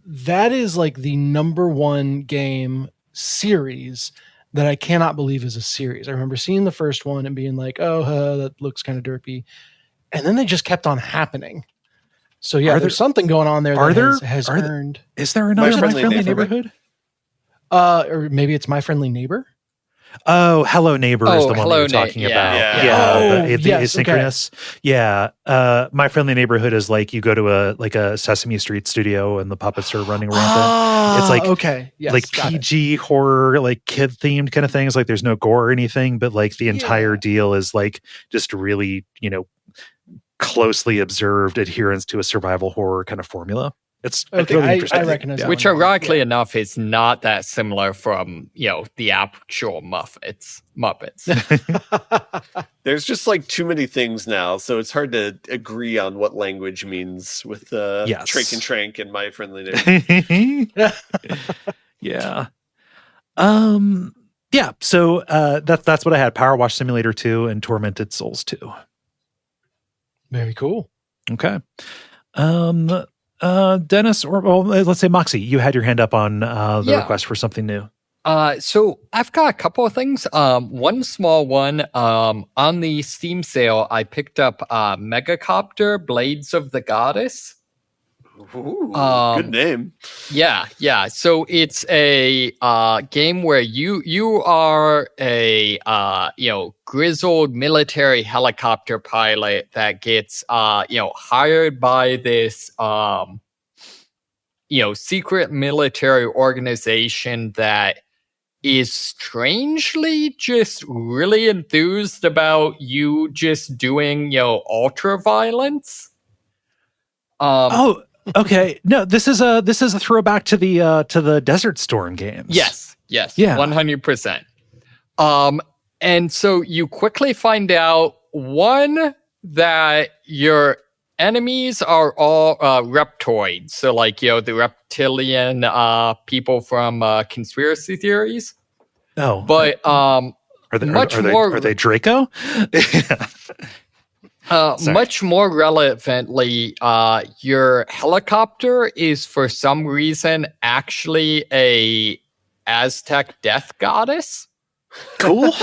that is like the number one game series that I cannot believe is a series. I remember seeing the first one and being like, oh, that looks kind of derpy. And then they just kept on happening. So yeah, there's something going on there that has earned. Is there another My Friendly Neighborhood? Or maybe it's My Friendly Neighbor? Oh, Hello Neighbor is the one that you're talking about. The asynchronous. Okay. Yeah. My Friendly Neighborhood is like you go to a Sesame Street studio and the puppets are running rampant. It's like like PG horror, like kid themed kind of things. Like there's no gore or anything, but like the entire deal is like just really, closely observed adherence to a survival horror kind of formula. It's really interesting. I recognize that. Which, ironically enough, is not that similar from the actual Muppets. There's just like too many things now, so it's hard to agree on what language means with Trank and Trank and My Friendly Neighborhood. Yeah. Yeah. So that's what I had: PowerWash Simulator 2 and Tormented Souls 2. Very cool. Okay. Dennis, or let's say Moxie, you had your hand up on the request for something new. So I've got a couple of things. One small one, on the Steam sale, I picked up Megacopter, Blades of the Goddess. Ooh, good name. Yeah. So it's a game where you are a grizzled military helicopter pilot that gets hired by this secret military organization that is strangely just really enthused about you just doing ultra violence. Okay. No, this is a throwback to the Desert Storm games. Yes. Yeah. 100%. And so you quickly find out, one, that your enemies are all reptoids. So like, the reptilian people from conspiracy theories. Oh. But are they Draco? Much more relevantly, your helicopter is for some reason actually a Aztec death goddess. Cool.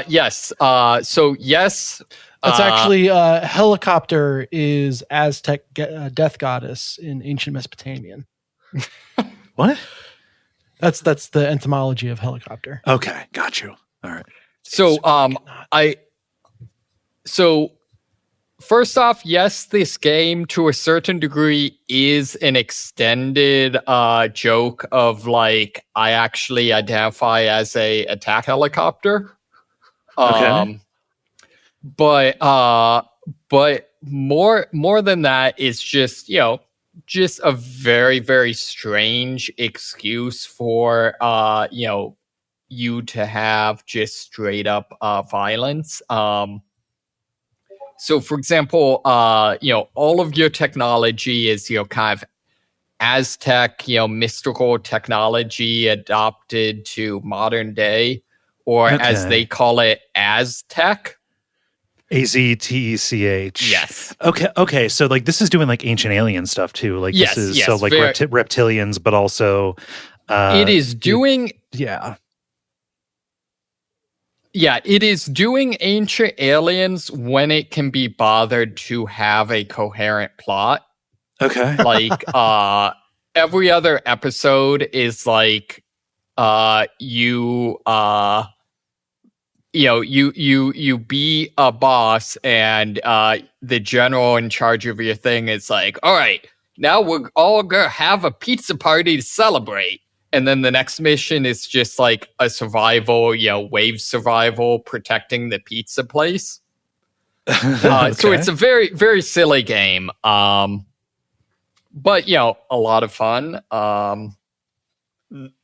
Yes. So yes. That's actually helicopter is Aztec death goddess in ancient Mesopotamian. What? That's the etymology of helicopter. Okay, got you. All right. So first off, yes, this game to a certain degree is an extended joke of like, I actually identify as a attack helicopter. Okay. But more than that is just a very, very strange excuse for you to have just straight up violence. So, for example, all of your technology is, kind of Aztec, mystical technology adopted to modern day, or as they call it, Aztec. Aztech. Yes. Okay. So, like, this is doing like ancient alien stuff too. Like, this is so like reptilians, but also it is doing. Yeah, it is doing ancient aliens when it can be bothered to have a coherent plot. Okay. Like, every other episode is like, you be a boss and the general in charge of your thing is like, all right, now we're all gonna have a pizza party to celebrate. And then the next mission is just like a survival, wave survival, protecting the pizza place. So it's a very, very silly game. But, a lot of fun.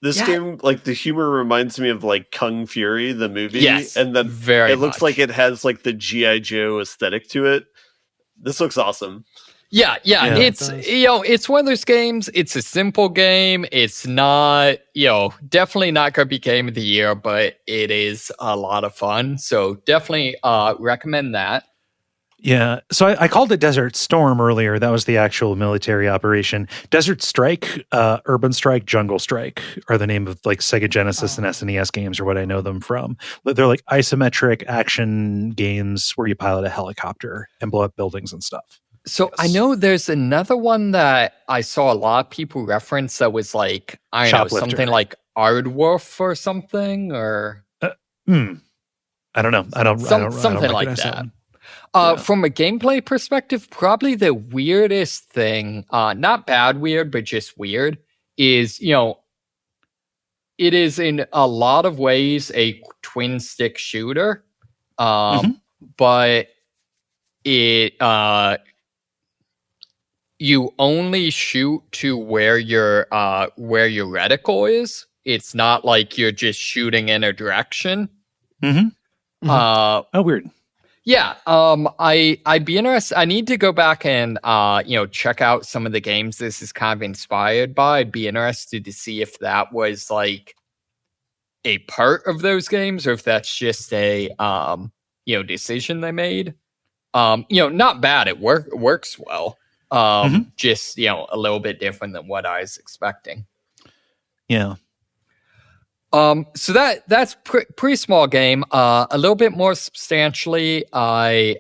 This game, like the humor reminds me of like Kung Fury, the movie. Yes, and then very it looks much. like it has like the G.I. Joe aesthetic to it. This looks awesome. Yeah. It's it's one of those games. It's a simple game. It's not, definitely not going to be game of the year, but it is a lot of fun. So definitely recommend that. Yeah. So I called it Desert Storm earlier. That was the actual military operation. Desert Strike, Urban Strike, Jungle Strike are the name of like Sega Genesis and SNES games, or what I know them from. They're like isometric action games where you pilot a helicopter and blow up buildings and stuff. So I know there's another one that I saw a lot of people reference that was like, I don't know, something like Aardwolf or something, or I don't know. I don't something like that. From a gameplay perspective, probably the weirdest thing, not bad weird, but just weird, is, it is in a lot of ways a twin stick shooter. But it you only shoot to where your reticle is. It's not like you're just shooting in a direction. Oh, weird. Yeah, I'd be interested. I need to go back and check out some of the games this is kind of inspired by. I'd be interested to see if that was like a part of those games, or if that's just a decision they made. Not bad. It works well. Just a little bit different than what I was expecting. Yeah. So that's pretty small game. A little bit more substantially, I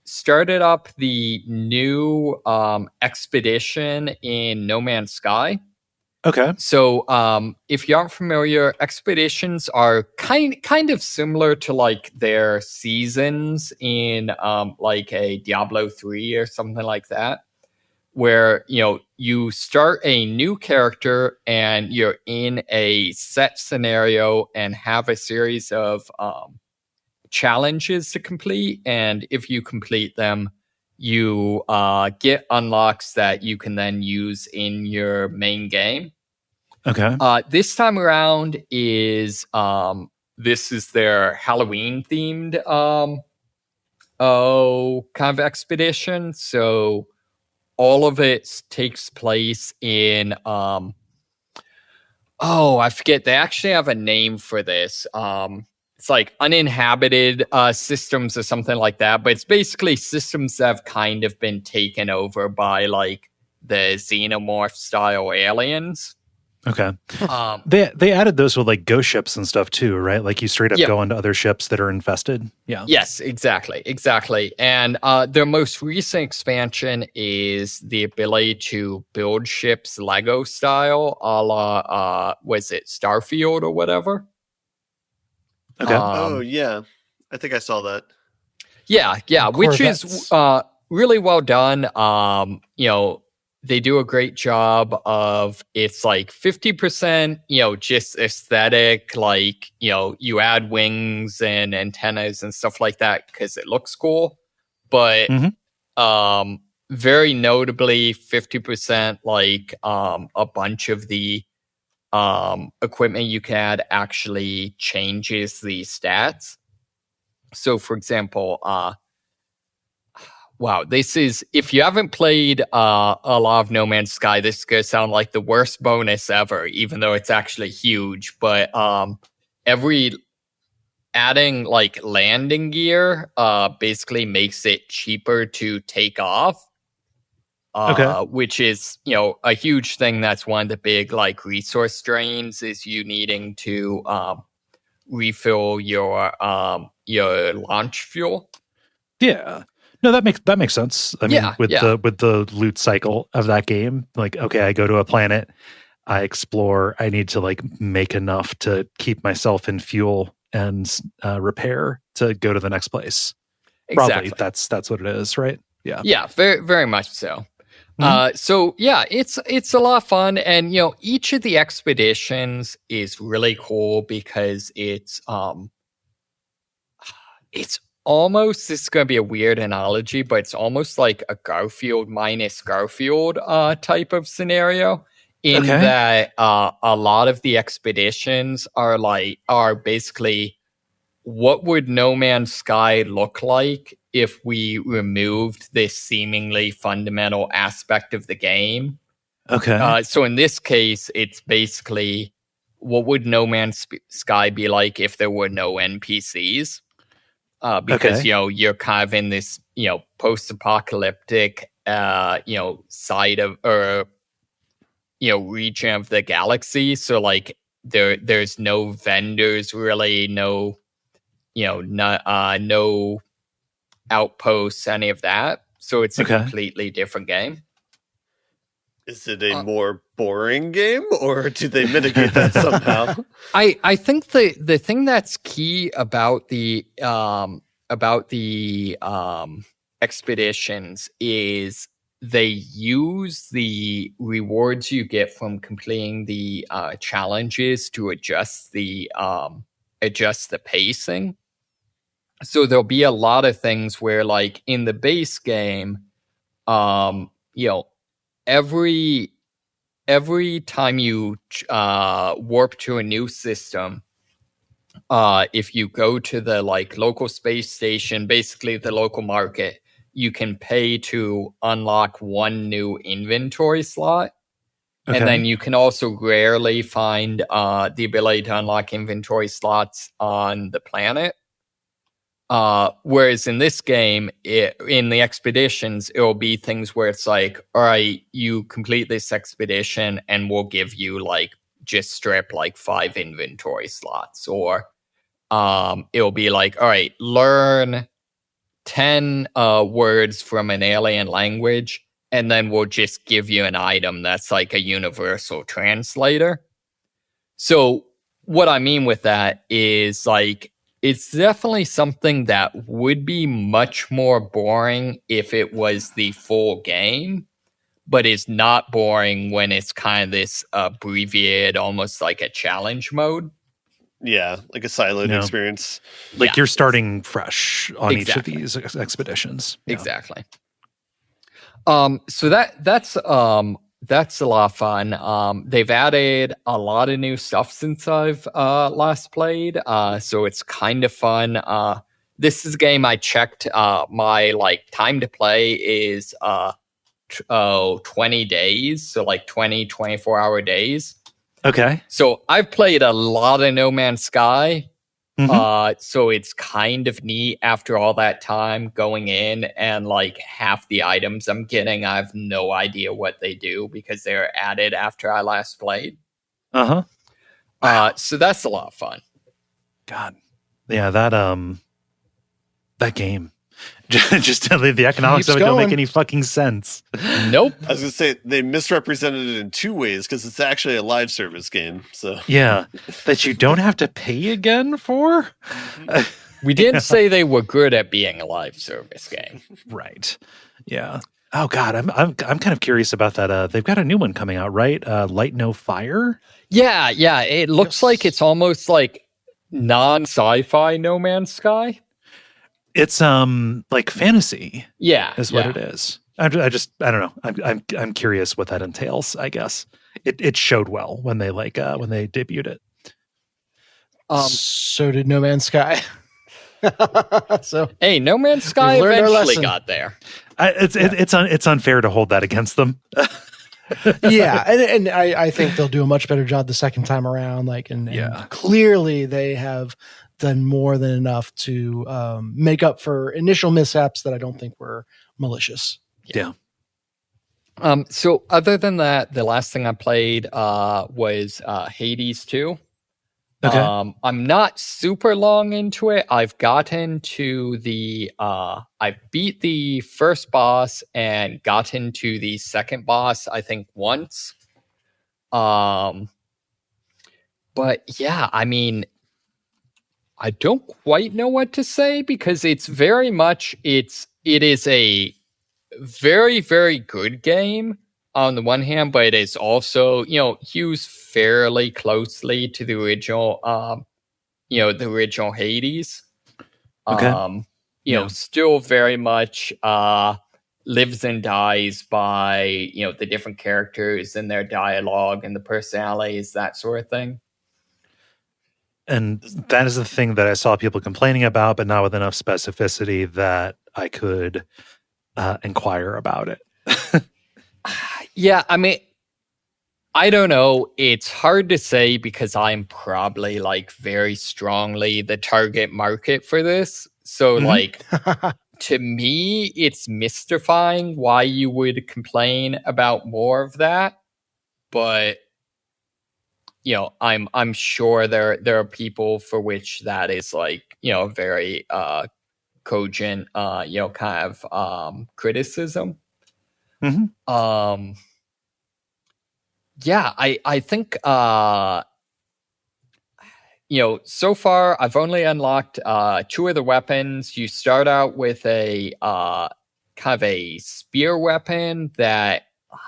started up the new expedition in No Man's Sky. Okay. So if you aren't familiar, expeditions are kind of similar to like their seasons in like a Diablo 3 or something like that, where you start a new character and you're in a set scenario and have a series of challenges to complete, and if you complete them, you get unlocks that you can then use in your main game. Okay. This time around is this is their Halloween themed kind of expedition. So all of it takes place in I forget. They actually have a name for this. It's like uninhabited systems or something like that. But it's basically systems that have kind of been taken over by like the xenomorph style aliens. Okay. They added those with like ghost ships and stuff too, right? Like you straight up go into other ships that are infested. Yeah. Yes, exactly. And their most recent expansion is the ability to build ships Lego style, a la was it Starfield or whatever? Okay. I think I saw that. Yeah, which is really well done. They do a great job of, it's like 50%, just aesthetic, like, you add wings and antennas and stuff like that because it looks cool. But very notably, 50%, like a bunch of the equipment you can add actually changes the stats. So, for example, wow, this is, if you haven't played a lot of No Man's Sky, this is going to sound like the worst bonus ever, even though it's actually huge. But adding like landing gear basically makes it cheaper to take off. Which is, a huge thing. That's one of the big like resource drains, is you needing to refill your launch fuel. Yeah. No, that makes sense. I mean, with the loot cycle of that game, like, okay, I go to a planet, I explore, I need to like make enough to keep myself in fuel and repair to go to the next place. Exactly. Probably that's what it is, right? Yeah. Yeah, very, very much so. So yeah, it's a lot of fun, and each of the expeditions is really cool because it's almost, this is going to be a weird analogy, but it's almost like a Garfield minus Garfield type of scenario, in that a lot of the expeditions are basically, what would No Man's Sky look like if we removed this seemingly fundamental aspect of the game? Okay. So in this case, it's basically, what would No Man's Sky be like if there were no NPCs? Because you're kind of in this post-apocalyptic side of, or region of the galaxy. So like there's no vendors really, no no outposts, any of that. So it's a completely different game. Is it a more boring game, or do they mitigate that somehow? I think the thing that's key about the expeditions is they use the rewards you get from completing the challenges to adjust the pacing. So there'll be a lot of things where, like in the base game, every time you warp to a new system, if you go to the local space station, basically the local market, you can pay to unlock one new inventory slot. And then you can also rarely find the ability to unlock inventory slots on the planet. Whereas in this game, in the expeditions, it will be things where it's like, all right, you complete this expedition and we'll give you just strip 5 inventory slots. Or it'll be like, all right, learn 10 words from an alien language, and then we'll just give you an item that's like a universal translator. So what I mean with that is it's definitely something that would be much more boring if it was the full game, but it's not boring when it's kind of this abbreviated, almost like a challenge mode. Yeah, like a siloed experience. You're starting fresh on each of these expeditions. Yeah. Exactly. So that's a lot of fun. They've added a lot of new stuff since I've last played. So it's kind of fun. This is a game I checked. My time to play is 20 days. So 24-hour days. Okay. So I've played a lot of No Man's Sky. So it's kind of neat after all that time going in, and half the items I'm getting, I have no idea what they do because they're added after I last played. Wow. So that's a lot of fun. God. Yeah, that game. Just the economics of it don't make any fucking sense. Nope. I was gonna say they misrepresented it in 2 ways because it's actually a live service game. So yeah, that you don't have to pay again for. We didn't say they were good at being a live service game, right? Yeah. Oh God, I'm kind of curious about that. They've got a new one coming out, right? Light No Fire. Yeah. It looks like it's almost like non-sci-fi No Man's Sky. It's fantasy. Yeah, is what it is. I don't know. I'm curious what that entails. I guess it showed well when they when they debuted it. So did No Man's Sky. So hey, No Man's Sky eventually got there. It's unfair to hold that against them. Yeah, and I think they'll do a much better job the second time around. And clearly they have done more than enough to make up for initial mishaps that I don't think were malicious. Yeah. So other than that, the last thing I played was Hades 2. Okay. I'm not super long into it. I've gotten to I beat the first boss and gotten to the second boss, I think, once. But yeah, I mean, I don't quite know what to say because it's very much it is a very, very good game on the one hand, but it is also, hews fairly closely to the original, the original Hades. Okay. Still very much lives and dies by, the different characters and their dialogue and the personalities, that sort of thing. And that is the thing that I saw people complaining about, but not with enough specificity that I could inquire about it. Yeah, I mean, I don't know. It's hard to say because I'm probably like very strongly the target market for this. So like, to me, it's mystifying why you would complain about more of that. But I'm sure there are people for which that is like, very cogent, kind of criticism. Yeah, I think so far I've only unlocked 2 of the weapons. You start out with a kind of a spear weapon that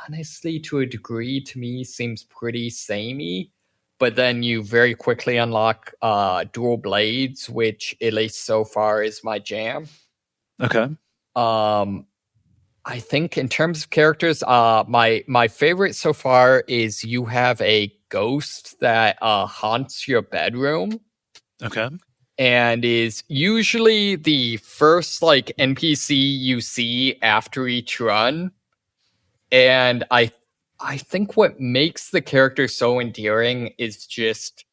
honestly, to a degree, to me seems pretty samey. But then you very quickly unlock dual blades, which at least so far is my jam. Okay. I think in terms of characters, my favorite so far is you have a ghost that haunts your bedroom. Okay. And is usually the first like NPC you see after each run. And I think what makes the character so endearing is just,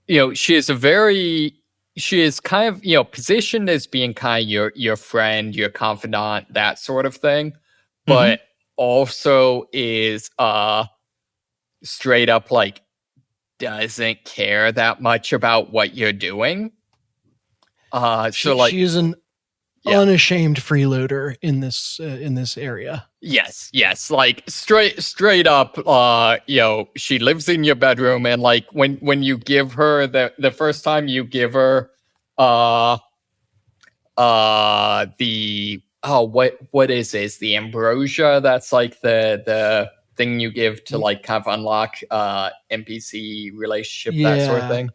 she is kind of, positioned as being kind of your friend, your confidant, that sort of thing, but also is straight up like doesn't care that much about what you're doing. She's an unashamed freeloader in this area. Yes, like straight up, she lives in your bedroom, and like when you give her the first time you give her what is this? The ambrosia, that's like the thing you give to like kind of unlock NPC relationship, that sort of thing.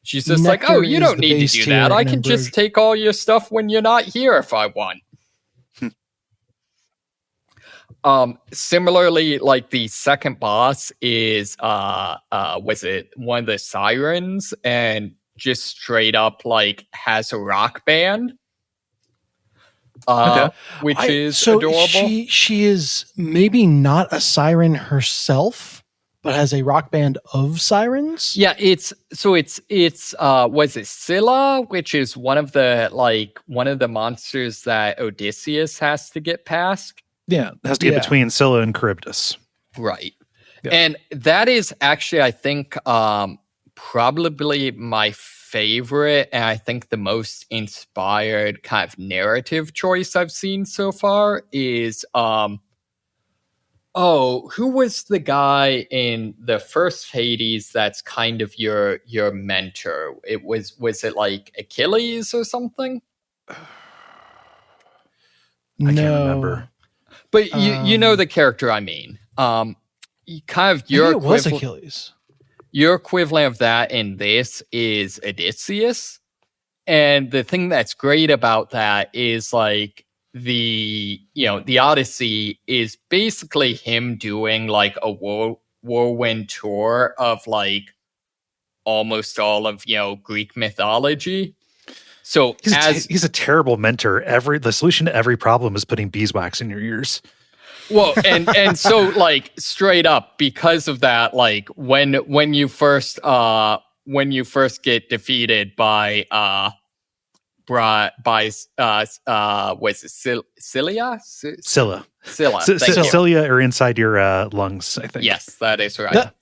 She's just Nectar like, oh, you don't need to do that. I can ambrosia. just take all your stuff when you're not here if I want. Similarly, like the second boss is was it one of the sirens, and just straight up like has a rock band. Which is adorable. She is maybe not a siren herself, but has a rock band of sirens. Yeah, it's was it Scylla, which is one of the monsters that Odysseus has to get past. Yeah, it has to get between Scylla and Charybdis. Right. Yeah. And that is actually, I think, probably my favorite, and I think the most inspired kind of narrative choice I've seen so far is who was the guy in the first Hades that's kind of your mentor? Was it like Achilles or something? I can't remember. But you know the character I mean. Kind of your equivalent. It was Achilles. Your equivalent of that in this is Odysseus. And the thing that's great about that is like the Odyssey is basically him doing like a whirlwind tour of like almost all of Greek mythology. So he's a terrible mentor. The solution to every problem is putting beeswax in your ears. Well, and so like straight up because of that, like when you first get defeated by was it Scylla? Scylla. Cilia are inside your lungs, I think. Yes, that is right.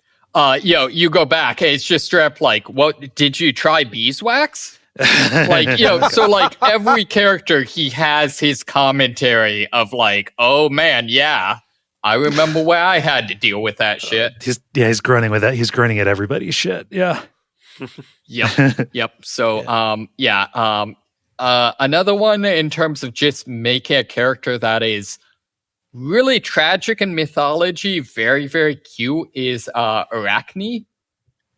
You go back. It's just straight up like, what did you try beeswax? Like, so like every character, he has his commentary of like, oh man, yeah, I remember where I had to deal with that shit. He's grunting with that. He's grunting at everybody's shit. Yeah. Yep. So, Another one in terms of just making a character that is really tragic in mythology, very, very cute, is Arachne.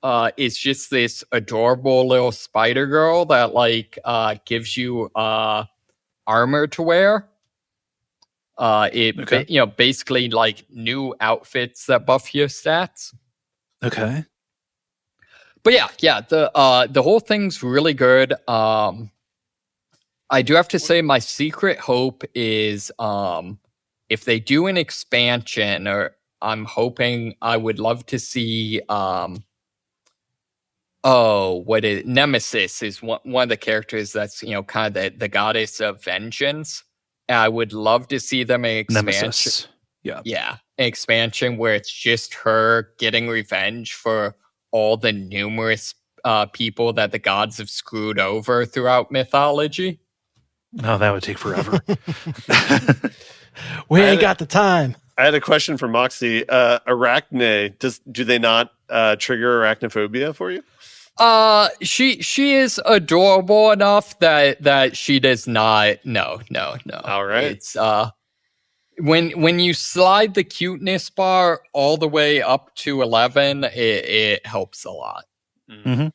It's just this adorable little spider girl that like gives you armor to wear. Basically like new outfits that buff your stats. Okay. But yeah, the whole thing's really good. I do have to say my secret hope is if they do an expansion, or I'm hoping I would love to see Nemesis is one of the characters that's, kind of the goddess of vengeance. I would love to see them an expansion. Nemesis. Yeah, an expansion where it's just her getting revenge for all the numerous people that the gods have screwed over throughout mythology. Oh, that would take forever. We ain't got the time. I had a question for Moxie. Arachne, do they not trigger arachnophobia for you? She is adorable enough that she does not. No. All right. It's when you slide the cuteness bar all the way up to 11, it helps a lot. Mm-hmm.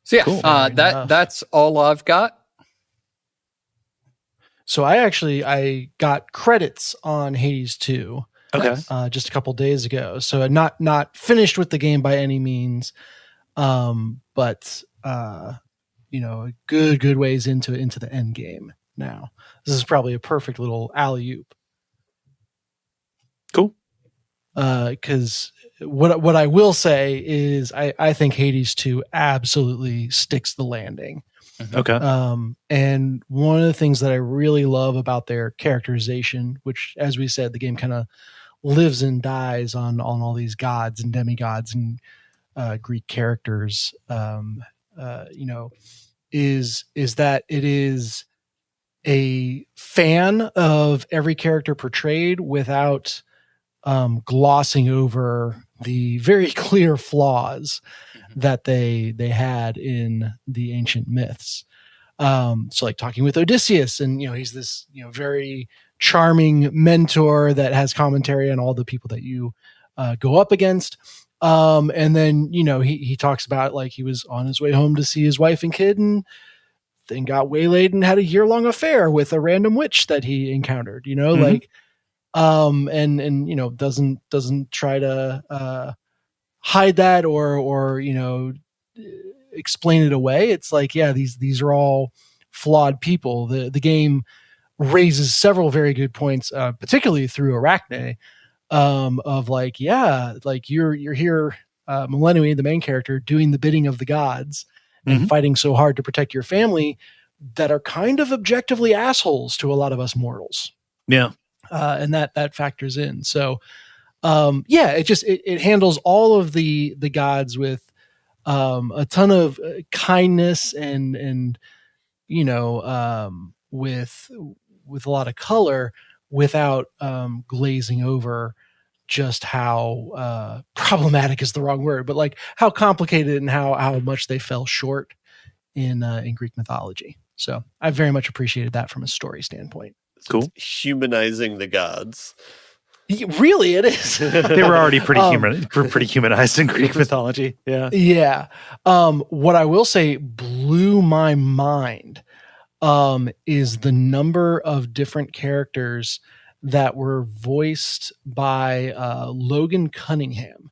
So yeah, Cool. That's all I've got. So I got credits on Hades 2. Okay. Just a couple days ago. So not finished with the game by any means, but good ways into the end game now. This is probably a perfect little alley-oop. Cool. Because what I will say is I think Hades 2 absolutely sticks the landing. Okay. And one of the things that I really love about their characterization, which, as we said, the game kind of lives and dies on all these gods and demigods and Greek characters, is that it is a fan of every character portrayed without glossing over the very clear flaws that they had in the ancient myths. So like talking with Odysseus, and he's this very charming mentor that has commentary on all the people that you go up against. And then he talks about like he was on his way home to see his wife and kid, and then got waylaid and had a year-long affair with a random witch that he encountered. Like and doesn't try to hide that or explain it away. It's like, yeah, these are all flawed people. The game raises several very good points, particularly through Arachne, of like, yeah, like you're here, Millennium, the main character, doing the bidding of the gods and fighting so hard to protect your family that are kind of objectively assholes to a lot of us mortals. Yeah. And that factors in. So, it handles all of the gods with a ton of kindness and with a lot of color without glazing over just how problematic is the wrong word, but like how complicated and how much they fell short in Greek mythology. So I very much appreciated that from a story standpoint. Cool. Humanizing the gods. Really, it is. They were already pretty humanized in Greek mythology. Yeah. Yeah. What I will say blew my mind is the number of different characters that were voiced by Logan Cunningham.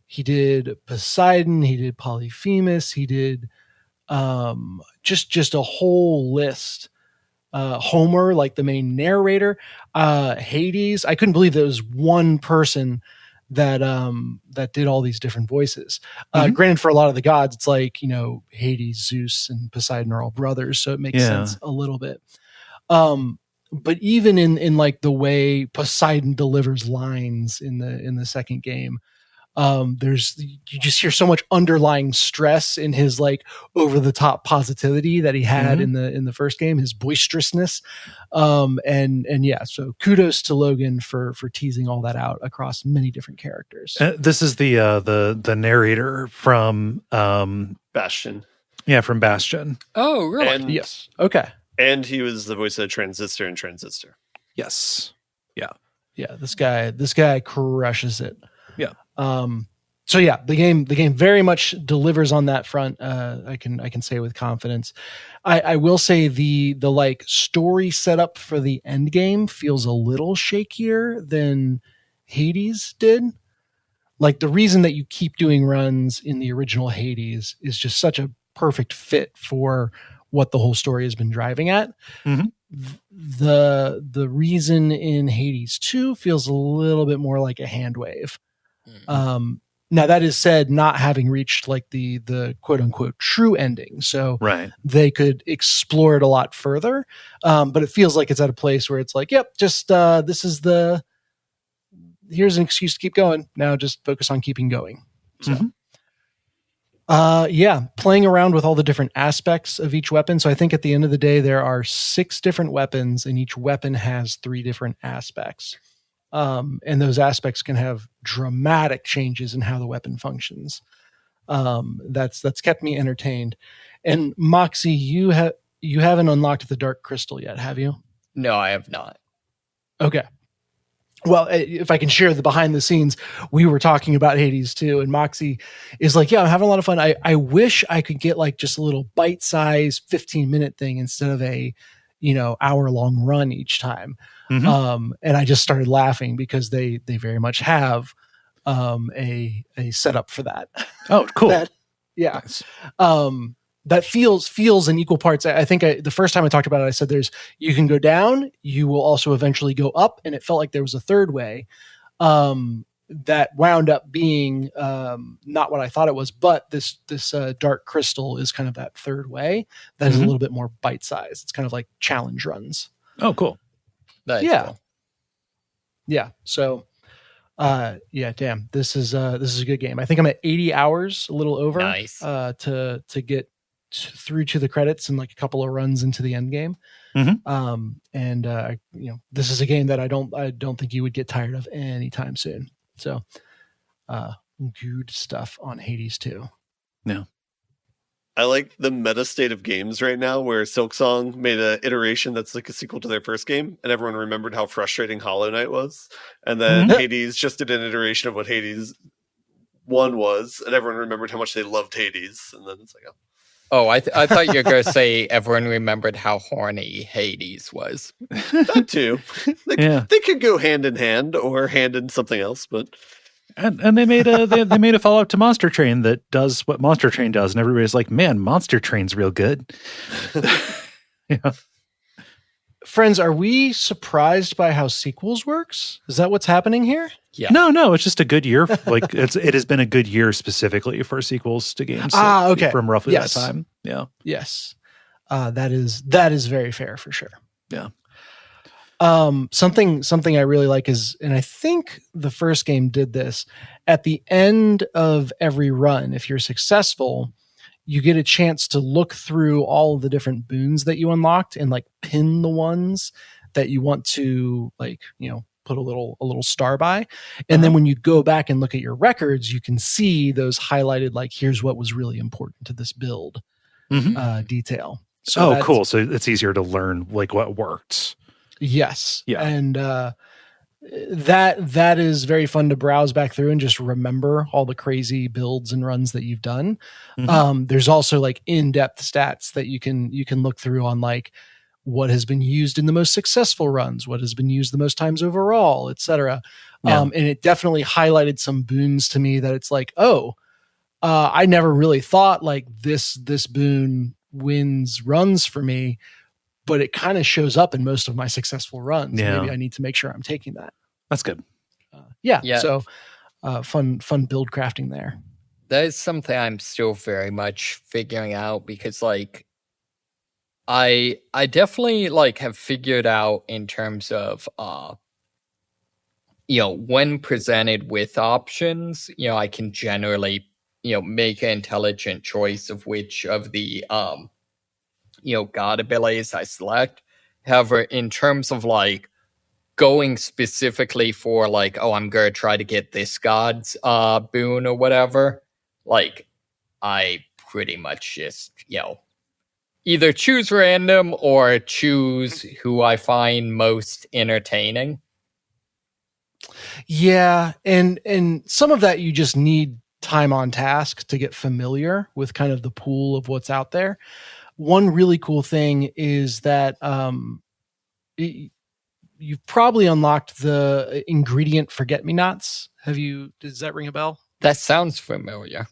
He did Poseidon, he did Polyphemus, he did just a whole list. Homer, like the main narrator, Hades. I couldn't believe there was one person that did all these different voices. Granted, for a lot of the gods, it's like, Hades, Zeus, and Poseidon are all brothers, so it makes sense a little bit. But even in like the way Poseidon delivers lines in the second game, you just hear so much underlying stress in his like over the top positivity that he had in the first game, his boisterousness. And yeah, so kudos to Logan for teasing all that out across many different characters. This is the narrator from Bastion. Yeah, from Bastion. Oh, really? And, Yes. Okay. And he was the voice of Transistor in Transistor. Yes. Yeah, this guy crushes it. Yeah. So yeah, the game very much delivers on that front. I can say with confidence. I will say the like story setup for the end game feels a little shakier than Hades did. Like the reason that you keep doing runs in the original Hades is just such a perfect fit for what the whole story has been driving at. Mm-hmm. The reason in Hades 2 feels a little bit more like a hand wave. Mm-hmm. Now that is said, not having reached like the quote unquote true ending, so Right. they could explore it a lot further. But it feels like it's at a place where it's like, yep, just this is here's an excuse to keep going. Now just focus on keeping going. So. Mm-hmm. Playing around with all the different aspects of each weapon. So I think at the end of the day, there are 6 different weapons, and each weapon has 3 different aspects. And those aspects can have dramatic changes in how the weapon functions. That's kept me entertained. And Moxie, you haven't unlocked the Dark Crystal yet, have you? No, I have not. Okay. Well, if I can share the behind the scenes, we were talking about Hades too, and Moxie is like, yeah, I'm having a lot of fun. I wish I could get like just a little bite-sized 15-minute thing instead of a, hour-long run each time. Mm-hmm. And I just started laughing because they very much have a setup for that. Oh, cool. Yeah. Nice. That feels in equal parts. I think the first time I talked about it, I said you can go down, you will also eventually go up, and it felt like there was a third way that wound up being not what I thought it was, but this Dark Crystal is kind of that third way that is a little bit more bite sized. It's kind of like challenge runs. Oh, cool. That's cool. Yeah. So damn, this is a good game. I think I'm at 80 hours, a little over. Nice. To get through to the credits and like a couple of runs into the end game. Mm-hmm. This is a game that I don't think you would get tired of anytime soon. So, good stuff on Hades 2. Yeah. I like the meta state of games right now where Silksong made an iteration that's like a sequel to their first game, and everyone remembered how frustrating Hollow Knight was. And then Hades just did an iteration of what Hades 1 was, and everyone remembered how much they loved Hades. And then it's like, Oh, I thought you were going to say everyone remembered how horny Hades was. That too. They could go hand in hand or hand in something else, but... And they made they made a follow-up to Monster Train that does what Monster Train does, and everybody's like, man, Monster Train's real good. Yeah. Friends, are we surprised by how sequels works? Is that what's happening here? Yeah. No, it's just a good year. Like it has been a good year specifically for sequels to games. Okay. From roughly that time. Yeah. Yes. That is very fair for sure. Yeah. Something I really like is, and I think the first game did this, at the end of every run, if you're successful, you get a chance to look through all of the different boons that you unlocked and like pin the ones that you want to put a little star by. And then when you go back and look at your records, you can see those highlighted, like, here's what was really important to this build detail. So cool. So it's easier to learn like what worked. Yes. Yeah. And that is very fun to browse back through and just remember all the crazy builds and runs that you've done. There's also like in-depth stats that you can look through on like what has been used in the most successful runs, what has been used the most times overall, etc. And it definitely highlighted some boons to me that it's like, I never really thought like this boon wins runs for me, but it kind of shows up in most of my successful runs. Yeah. Maybe I need to make sure I'm taking that. That's good. So fun build crafting there. That is something I'm still very much figuring out because like I definitely like have figured out in terms of when presented with options, I can generally make an intelligent choice of which of the god abilities I select. However, in terms of like going specifically for like, I'm gonna try to get this god's boon or whatever, like I pretty much just, either choose random or choose who I find most entertaining. Yeah, and some of that you just need time on task to get familiar with kind of the pool of what's out there. One really cool thing is that you've probably unlocked the ingredient forget-me-nots. Does that ring a bell? That sounds familiar.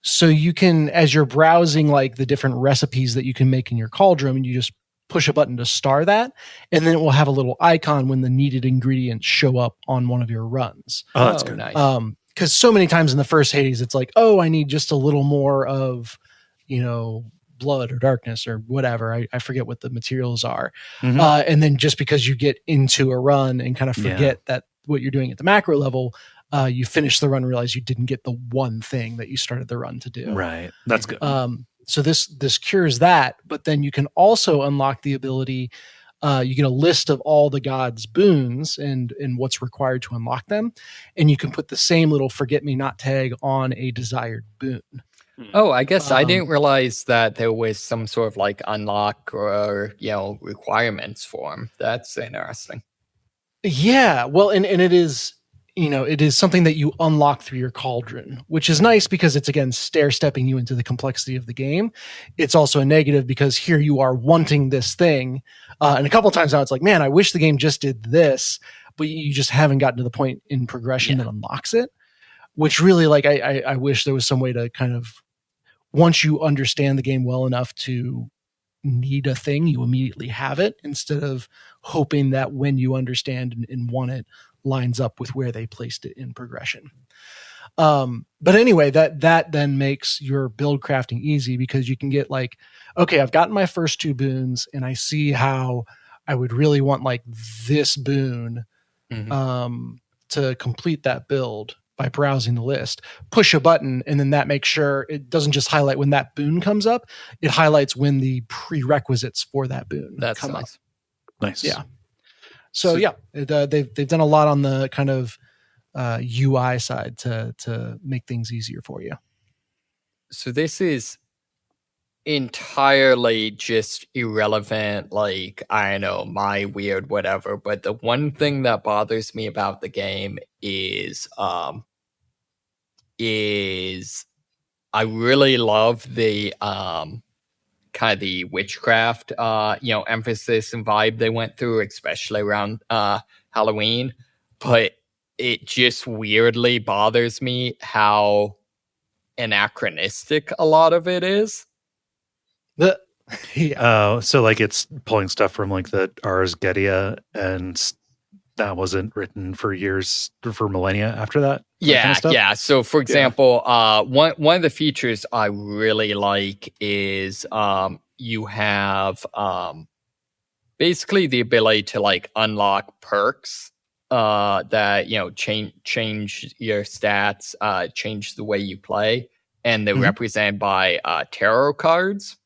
So you can, as you're browsing like the different recipes that you can make in your cauldron, and you just push a button to star that, and then it will have a little icon when the needed ingredients show up on one of your runs. Oh, that's good. Nice. Because so many times in the first Hades, it's like, oh, I need just a little more of, blood or darkness or whatever. I forget what the materials are. Mm-hmm. And then just because you get into a run and kind of forget that what you're doing at the macro level, you finish the run and realize you didn't get the one thing that you started the run to do. Right. That's good. So this cures that, but then you can also unlock the ability. You get a list of all the gods' boons and what's required to unlock them, and you can put the same little forget-me-not tag on a desired boon. Oh, I guess I didn't realize that there was some sort of like unlock or requirements for them. That's interesting. Yeah, well, and it is it is something that you unlock through your cauldron, which is nice because it's, again, stair-stepping you into the complexity of the game. It's also a negative because here you are wanting this thing. And a couple of times now it's like, man, I wish the game just did this, but you just haven't gotten to the point in progression that unlocks it, which really, like, I wish there was some way to kind of, once you understand the game well enough to need a thing, you immediately have it instead of hoping that when you understand and want it, lines up with where they placed it in progression. But anyway, that then makes your build crafting easy because you can get like, okay, I've gotten my first two boons and I see how I would really want like this boon to complete that build by browsing the list. Push a button and then that makes sure it doesn't just highlight when that boon comes up, it highlights when the prerequisites for that boon come up. Nice. Yeah. So yeah, they've done a lot on the kind of UI side to make things easier for you. So this is entirely just irrelevant, like, I don't know, my weird whatever, but the one thing that bothers me about the game is I really love the kind of the witchcraft emphasis and vibe they went through, especially around Halloween, but it just weirdly bothers me how anachronistic a lot of it is. So like it's pulling stuff from like the Ars Goetia, and that wasn't written for years, for millennia after that. Yeah. So for example, one of the features I really like is you have basically the ability to like unlock perks that change your stats, change the way you play, and they're represented by tarot cards.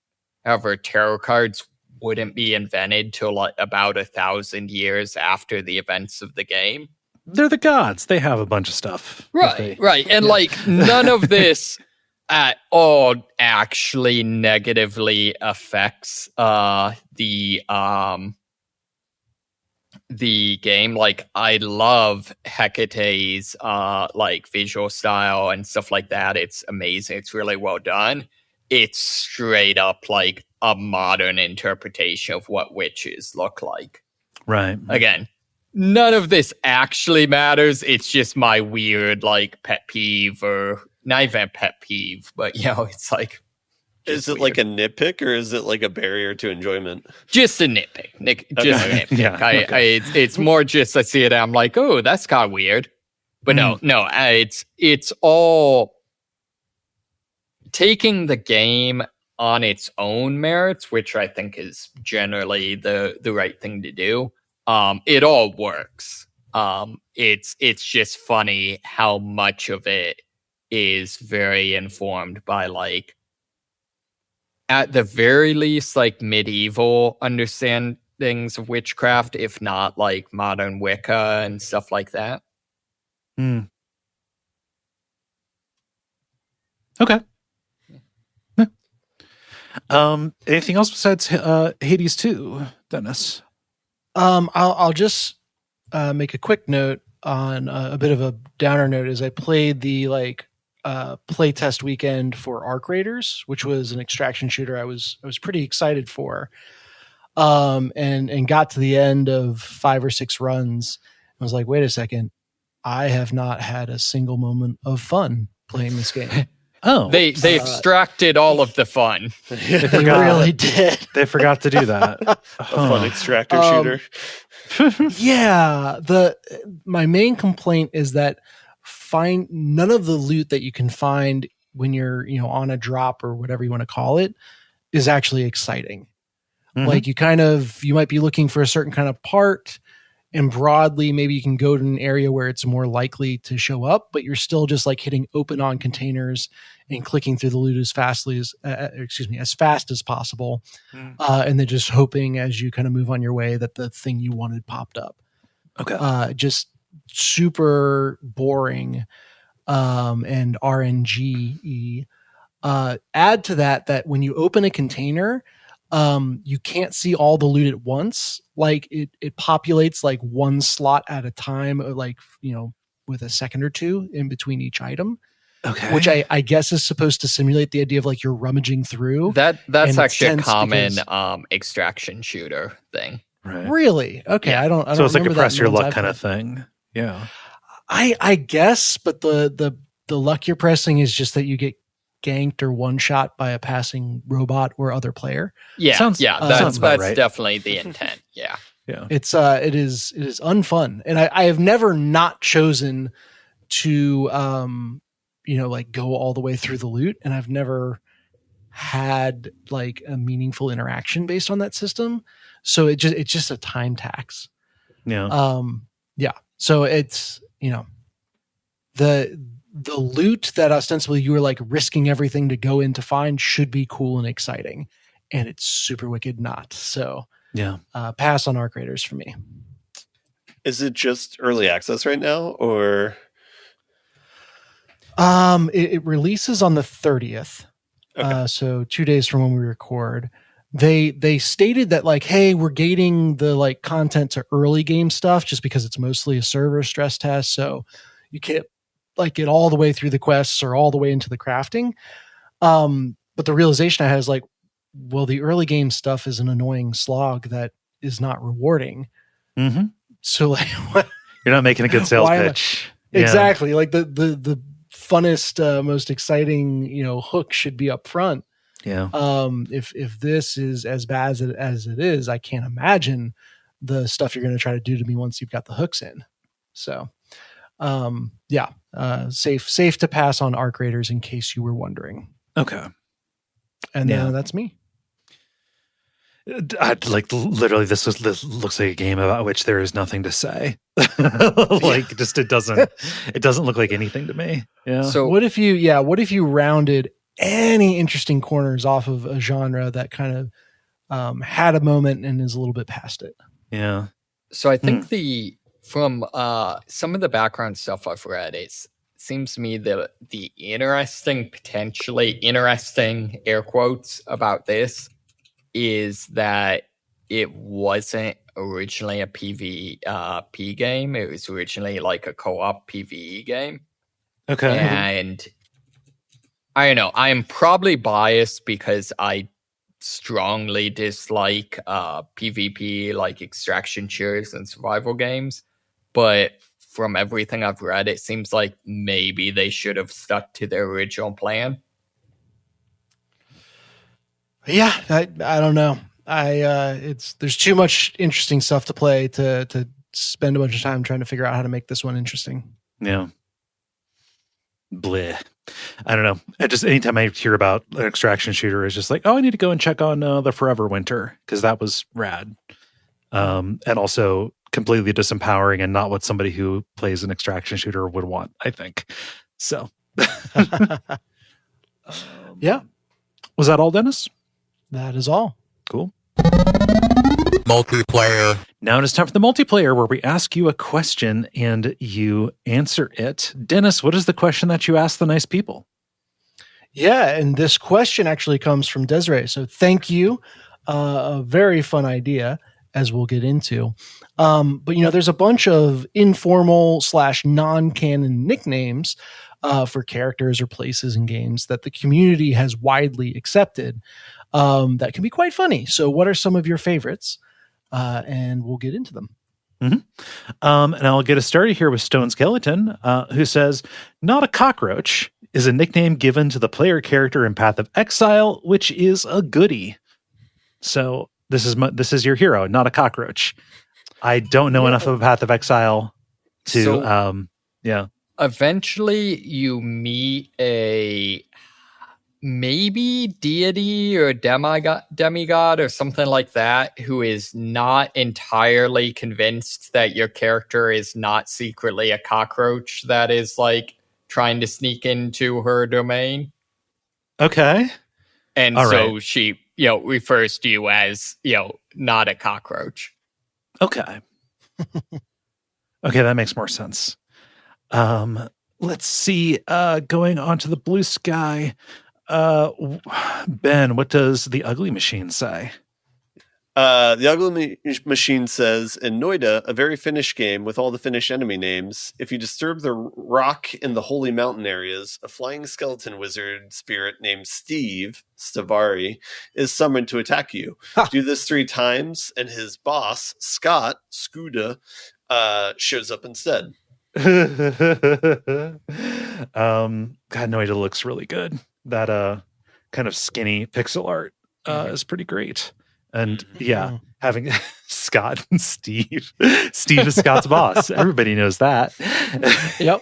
However, tarot cards wouldn't be invented till like about 1,000 years after the events of the game. They're the gods. They have a bunch of stuff. Right. And like none of this at all actually negatively affects the game. Like, I love Hecate's like visual style and stuff like that. It's amazing. It's really well done. It's straight up like a modern interpretation of what witches look like. Right. Again, none of this actually matters. It's just my weird like pet peeve, or not even pet peeve, but it's like. Is it weird. Like a nitpick, or is it like a barrier to enjoyment? Just a nitpick, Nick. Just a nitpick. Yeah, it's more just I see it and I'm like, oh, that's kind of weird. But no, it's all taking the game on its own merits, which I think is generally the right thing to do. It all works. It's just funny how much of it is very informed by like, at the very least, like medieval understandings of witchcraft, if not like modern Wicca and stuff like that. Okay. Anything else besides Hades 2, Dennis? I'll just make a quick note on a bit of a downer note. Is I played the playtest weekend for Arc Raiders, which was an extraction shooter I was pretty excited for, and got to the end of 5 or 6 runs. I was like, wait a second, I have not had a single moment of fun playing this game. Oh, they extracted all of the fun. They really did. They forgot to do that. A fun extractor shooter. Yeah, my main complaint is that none of the loot that you can find when you're on a drop or whatever you want to call it is actually exciting. Mm-hmm. Like you might be looking for a certain kind of part, and broadly maybe you can go to an area where it's more likely to show up, but you're still just like hitting open on containers and clicking through the loot as fast as possible, and then just hoping as you kind of move on your way that the thing you wanted popped up. Okay, just super boring, and RNG. Add to that when you open a container, you can't see all the loot at once. Like it populates like one slot at a time, with a second or two in between each item. Okay. Which I guess is supposed to simulate the idea of like you're rummaging through. That's actually a common extraction shooter thing. Right. Really? Okay. Yeah. I don't So it's like a press your luck I've kind of thing. Yeah. I guess, but the luck you're pressing is just that you get ganked or one shot by a passing robot or other player. Yeah. Sounds that's right. definitely the intent. Yeah. Yeah. It is unfun. And I have never not chosen to go all the way through the loot, and I've never had like a meaningful interaction based on that system. So it's just a time tax. Yeah. Yeah. So it's, the loot that ostensibly you were like risking everything to go in to find should be cool and exciting, and it's super wicked not. So yeah. Pass on Arc Raiders for me. Is it just early access right now, or? It releases on the 30th. Okay. So 2 days from when we record. They stated that like, hey, we're gating the like content to early game stuff just because it's mostly a server stress test. So you can't like get all the way through the quests or all the way into the crafting. But the realization I had is like, well, the early game stuff is an annoying slog that is not rewarding. Mm-hmm. So like, you're not making a good sales pitch. Exactly. Like the funnest, most exciting, hook should be up front. Yeah. If this is as bad as it is, I can't imagine the stuff you're going to try to do to me once you've got the hooks in. So, safe to pass on Arc Raiders in case you were wondering. Okay. And that's me. Literally, this looks like a game about which there is nothing to say. It doesn't look like anything to me. Yeah. So what if you rounded any interesting corners off of a genre that kind of had a moment and is a little bit past it? Yeah. So I think from some of the background stuff I've read, it seems to me that the potentially interesting air quotes about this is that it wasn't originally a PvP game. It was originally like a co-op PvE game. Okay. And I don't know. I am probably biased because I strongly dislike PvP, like extraction shooters and survival games. But from everything I've read, it seems like maybe they should have stuck to their original plan. Yeah, I don't know. There's too much interesting stuff to play to spend a bunch of time trying to figure out how to make this one interesting. Yeah. Bleh. I don't know. Anytime I hear about an extraction shooter, it's just like, oh, I need to go and check on the Forever Winter because that was rad. And also completely disempowering and not what somebody who plays an extraction shooter would want, I think. So. Yeah. Was that all, Dennis? That is all. Cool. Multiplayer. Now it is time for the multiplayer where we ask you a question and you answer it. Dennis, what is the question that you ask the nice people? Yeah, and this question actually comes from Desiree. So thank you. A very fun idea, as we'll get into. But there's a bunch of informal / non-canon nicknames for characters or places in games that the community has widely accepted that can be quite funny. So what are some of your favorites? And we'll get into them. Mm-hmm. And I'll get us started here with Stone Skeleton, who says, "Not a cockroach is a nickname given to the player character in Path of Exile, which is a goodie." So this is your hero, not a cockroach. I don't know enough of Path of Exile to, Eventually you meet a maybe deity or demigod or something like that who is not entirely convinced that your character is not secretly a cockroach that is like trying to sneak into her domain. Okay. And all so right. she, refers to you as, not a cockroach. Okay. Okay, that makes more sense. Let's see. Going on to the blue sky. Ben, what does the ugly machine say? The Ugly Machine says, "In Noida, a very Finnish game with all the Finnish enemy names, if you disturb the rock in the Holy Mountain areas, a flying skeleton wizard spirit named Steve, Stavari, is summoned to attack you. Do this 3 times, and his boss, Scott, Skuda, shows up instead." God, Noida looks really good. That kind of skinny pixel art is pretty great. And yeah, having Scott and Steve. Steve is Scott's boss. Everybody knows that. Yep.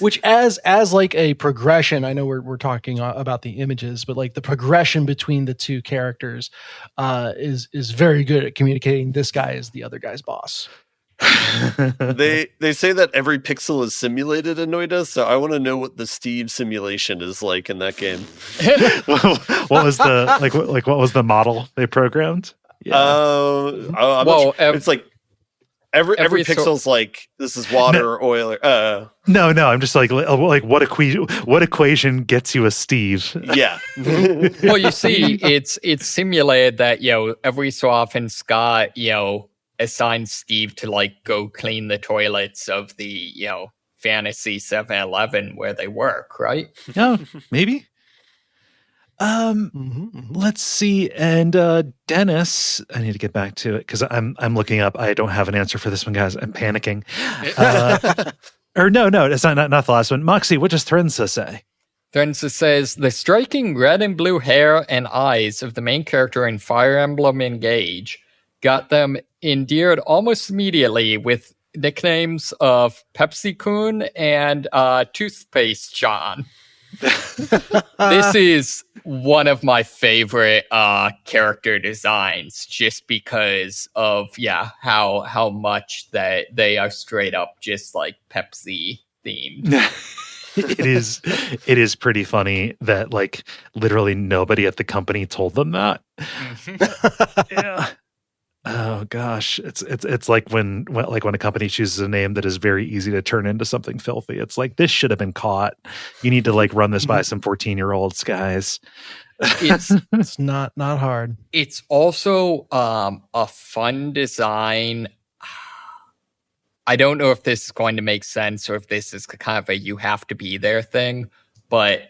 Which as like a progression, I know we're talking about the images, but like the progression between the two characters is very good at communicating this guy is the other guy's boss. They say that every pixel is simulated in Noida, so I want to know what the Steve simulation is like in that game. What was the what was the model they programmed? It's like every pixel's like this is water or oil. No, I'm just like what equation gets you a Steve? Yeah. Well, you see, it's simulated that every so often Scott assigns Steve to like go clean the toilets of the fantasy 7-Eleven where they work, right? Oh, maybe. Let's see. And Dennis, I need to get back to it because I'm looking up. I don't have an answer for this one, guys. I'm panicking. Or no, it's not the last one. Moxie, what does Threnza say? Threnza says, "The striking red and blue hair and eyes of the main character in Fire Emblem Engage got them endeared almost immediately with nicknames of Pepsi-kun and Toothpaste John." This is one of my favorite character designs just because of how much that they are straight up just like Pepsi themed. It is pretty funny that like literally nobody at the company told them that. Yeah. Oh gosh, it's like when a company chooses a name that is very easy to turn into something filthy. It's like, this should have been caught. You need to like run this by some 14-year-olds, guys. It's not hard. It's also a fun design. I don't know if this is going to make sense or if this is kind of a you have to be there thing, but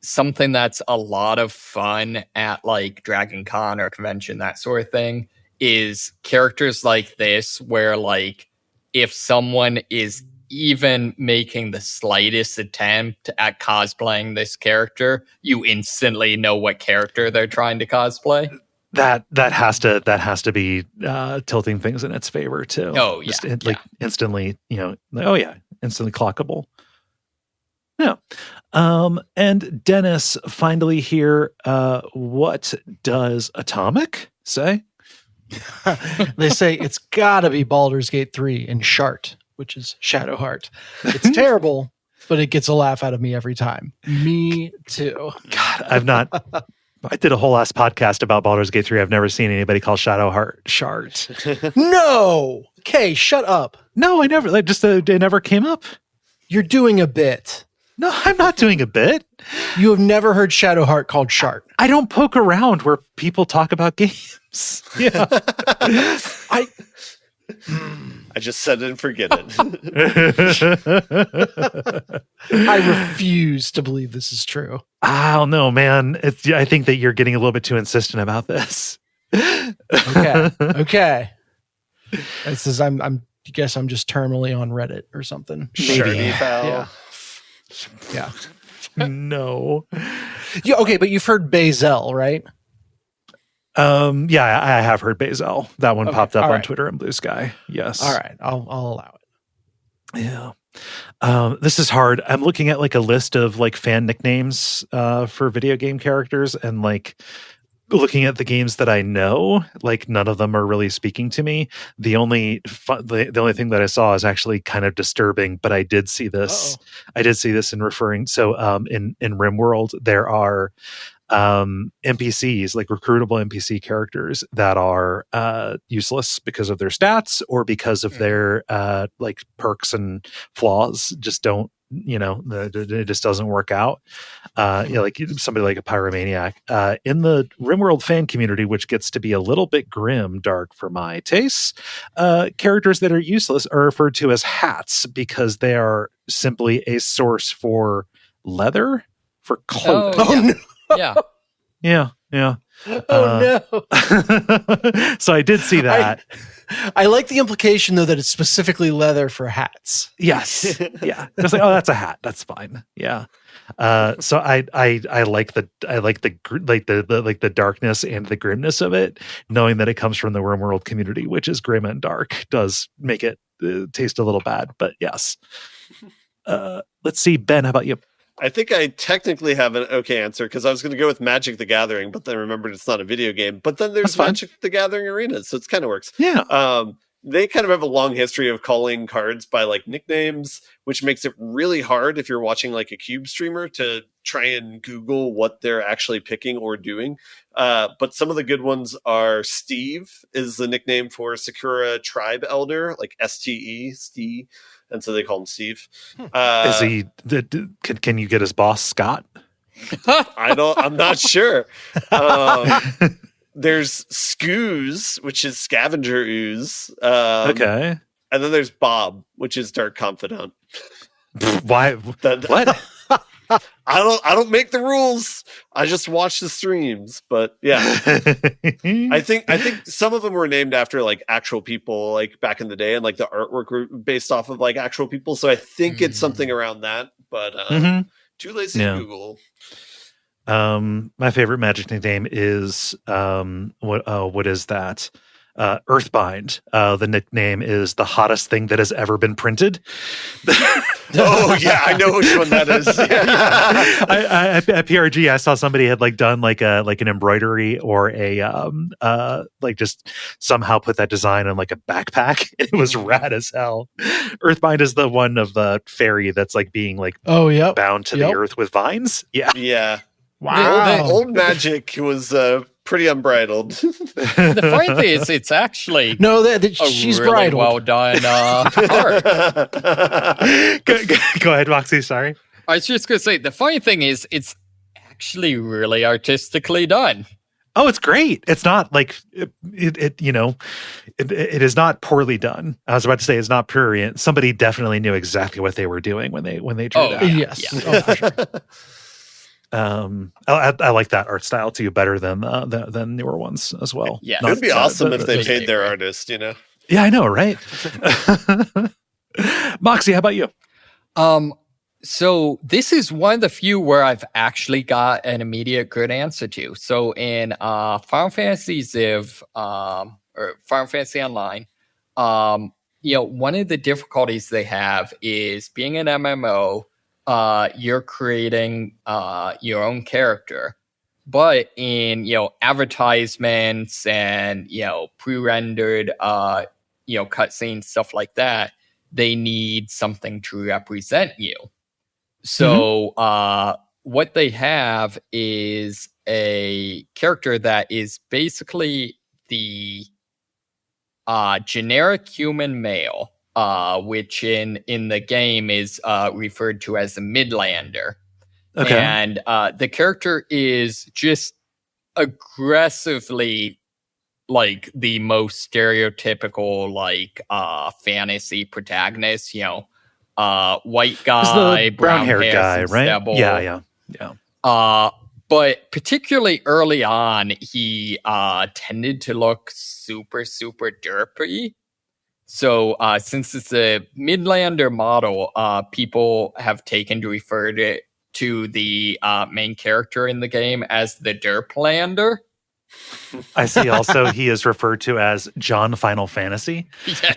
something that's a lot of fun at like Dragon Con or convention, that sort of thing, is characters like this where like if someone is even making the slightest attempt at cosplaying this character, you instantly know what character they're trying to cosplay. That has to be tilting things in its favor too. Oh yeah, just instantly, instantly clockable. Yeah. And Dennis, finally here, what does Atomic say? They say it's gotta be Baldur's Gate 3 and Shart, which is Shadowheart. It's terrible, but it gets a laugh out of me every time. Me too. God, I did a whole ass podcast about Baldur's Gate 3. I've never seen anybody call Shadowheart Shart. No! Kaye, shut up. No, I never. It never came up. You're doing a bit. No, I'm not doing a bit. You have never heard Shadowheart called Shart. I don't poke around where people talk about games. Yeah. I just said it and forget it. I refuse to believe this is true. I don't know, man. I think that you're getting a little bit too insistent about this. Okay. This is I guess I'm just terminally on Reddit or something. Maybe. Yeah. No. Yeah. Okay, but you've heard Bazel, right? Yeah, I have heard Bazel. That one popped up on right. Twitter and Blue Sky. Yes. All right. I'll allow it. Yeah. This is hard. I'm looking at like a list of like fan nicknames for video game characters, and like looking at the games that I know, like none of them are really speaking to me. The only the only thing that I saw is actually kind of disturbing, but I did see this. Uh-oh. I did see this in referring. So in RimWorld, there are NPCs, like recruitable NPC characters that are useless because of their stats or because of their like perks and flaws. Just don't, it just doesn't work out. Like somebody like a pyromaniac in the RimWorld fan community, which gets to be a little bit grim dark for my tastes. Characters that are useless are referred to as hats because they are simply a source for leather, for clothing. Yeah. Yeah. Oh no. So I did see that. I like the implication though that it's specifically leather for hats. Yes. Yeah. Just like, oh, that's a hat. That's fine. Yeah. So I like the darkness and the grimness of it, knowing that it comes from the RimWorld community, which is grim and dark, does make it taste a little bad. But yes. Let's see, Ben, how about you? I think I technically have an okay answer because I was going to go with Magic the Gathering, but then remembered it's not a video game. But then there's Magic the Gathering arenas, so it kind of works. Yeah. They kind of have a long history of calling cards by like nicknames, which makes it really hard if you're watching like a Cube streamer to try and Google what they're actually picking or doing. But some of the good ones are Steve is the nickname for Sakura Tribe Elder, like STE, Steve. And so they call him Steve. Is he? Can you get his boss Scott? I'm not sure. There's Scoos, which is Scavenger Ooze. Okay. And then there's Bob, which is Dark Confidant. Why? What? I don't make the rules. I just watch the streams. But yeah, I think some of them were named after like actual people, like back in the day, and like the artwork were based off of like actual people. So I think it's something around that. But too lazy to Google. My favorite Magic nickname is what is that? Earthbind. The nickname is the hottest thing that has ever been printed. Oh yeah, I know which one that is. Yeah. At PRG, I saw somebody had like done like an embroidery or a like just somehow put that design on like a backpack. It was rad as hell. Earthbind is the one of the fairy that's like being like bound to the earth with vines. Yeah. Wow. The old Magic was pretty unbridled. The funny thing is, it's actually she's really bridled. well done art. Go ahead, Moxie. Sorry. I was just going to say, the funny thing is, it's actually really artistically done. Oh, it's great. It's not like it is not poorly done. I was about to say it's not prurient. Somebody definitely knew exactly what they were doing when they drew that. Yes. Yeah. Oh, for sure. I like that art style too better than newer ones as well. Yeah, it would be awesome if they paid their artist. Yeah, I know, right? Moxie, how about you? So this is one of the few where I've actually got an immediate good answer to. So in Final Fantasy Ziv, or Final Fantasy Online, one of the difficulties they have is being an MMO. You're creating your own character, but in advertisements and pre-rendered cutscenes, stuff like that, they need something to represent you. So what they have is a character that is basically the generic human male, which in the game is referred to as the Midlander. Okay. And the character is just aggressively like the most stereotypical like fantasy protagonist, white guy, brown-haired guy, right? stubble. Yeah. But particularly early on, he tended to look super, super derpy. So since it's a Midlander model, people have taken to refer to the main character in the game as the Derplander. I see also he is referred to as John Final Fantasy. Yes.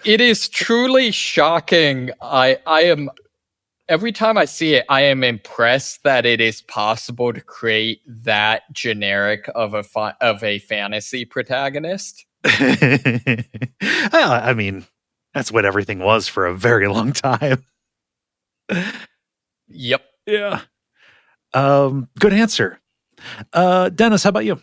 It is truly shocking. I am every time I see it, I am impressed that it is possible to create that generic of a fantasy protagonist. I mean, that's what everything was for a very long time. Yep. Yeah. Good answer. Dennis, how about you?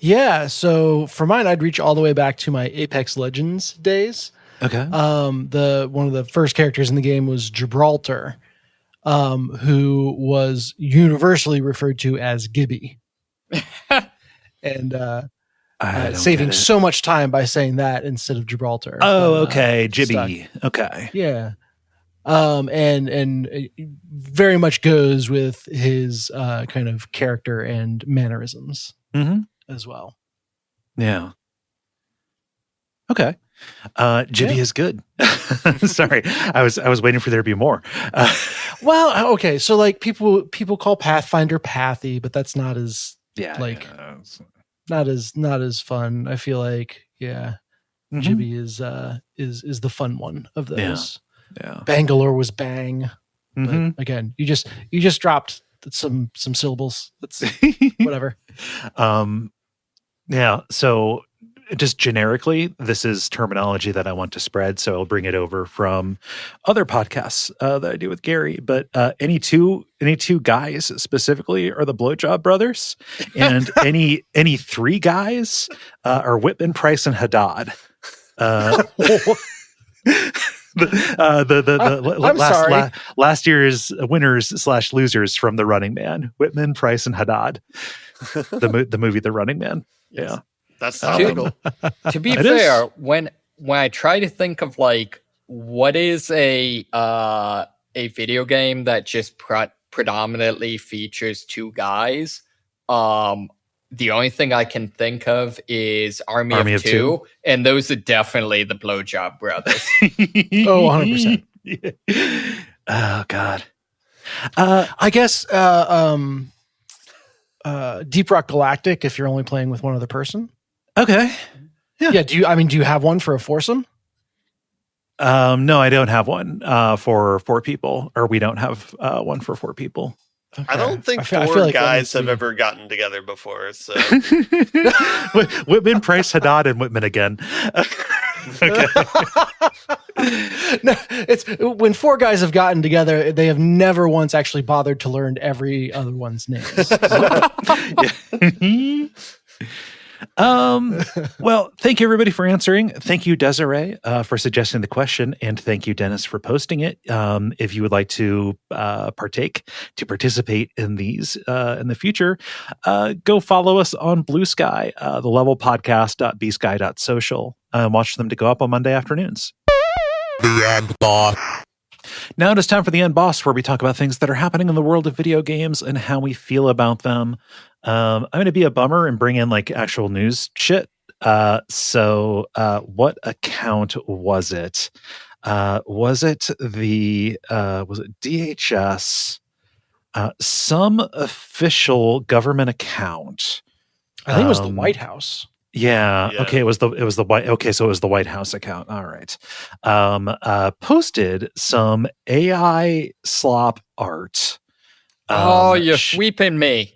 Yeah, so for mine, I'd reach all the way back to my Apex Legends days. Okay. One of the first characters in the game was Gibraltar, who was universally referred to as Gibby. And saving so much time by saying that instead of Gibraltar. Oh, okay. Gibby. Okay. Yeah. And it very much goes with his kind of character and mannerisms as well. Yeah. Okay. Gibby is good. Sorry, I was waiting for there to be more. Well, okay, so like people call Pathfinder Pathy, but that's not as not as fun. I feel like Gibby is the fun one of those. Yeah. Bangalore was bang. But again, you just dropped some syllables. That's whatever. Yeah. So just generically, this is terminology that I want to spread. So I'll bring it over from other podcasts that I do with Gary. But any two guys specifically are the Blowjob Brothers, and any three guys are Whitman, Price, and Haddad. Last year's winners / losers from The Running Man: Whitman, Price, and Haddad. The movie The Running Man. Yes. Yeah, that's topical. To be fair, when I try to think of like what is a video game that just predominantly features two guys, the only thing I can think of is Army of Two, and those are definitely the Blowjob Brothers. 100%. Yeah. Oh God. I guess Deep Rock Galactic if you're only playing with one other person. Okay. Yeah. Do you have one for a foursome? No, I don't have one for 4 people, or we don't have one for 4 people. Okay. I don't think four like guys have ever gotten together before. So Whitman, Price, Haddad, and Whitman again. Okay. No, it's when 4 guys have gotten together, they have never once actually bothered to learn every other one's names. Well, thank you everybody for answering. Thank you, Desiree, for suggesting the question, and thank you, Dennis, for posting it. If you would like to participate in these in the future, go follow us on Blue Sky, the levelpodcast.bsky.social, and watch them to go up on Monday afternoons. The End Boss. Now it is time for the End Boss, where we talk about things that are happening in the world of video games and how we feel about them. I'm going to be a bummer and bring in like actual news shit. So what account was it? Was it DHS? Some official government account. I think it was the White House. Yeah. Okay. It was the White. Okay. So it was the White House account. All right. Posted some AI slop art. You're sweeping me.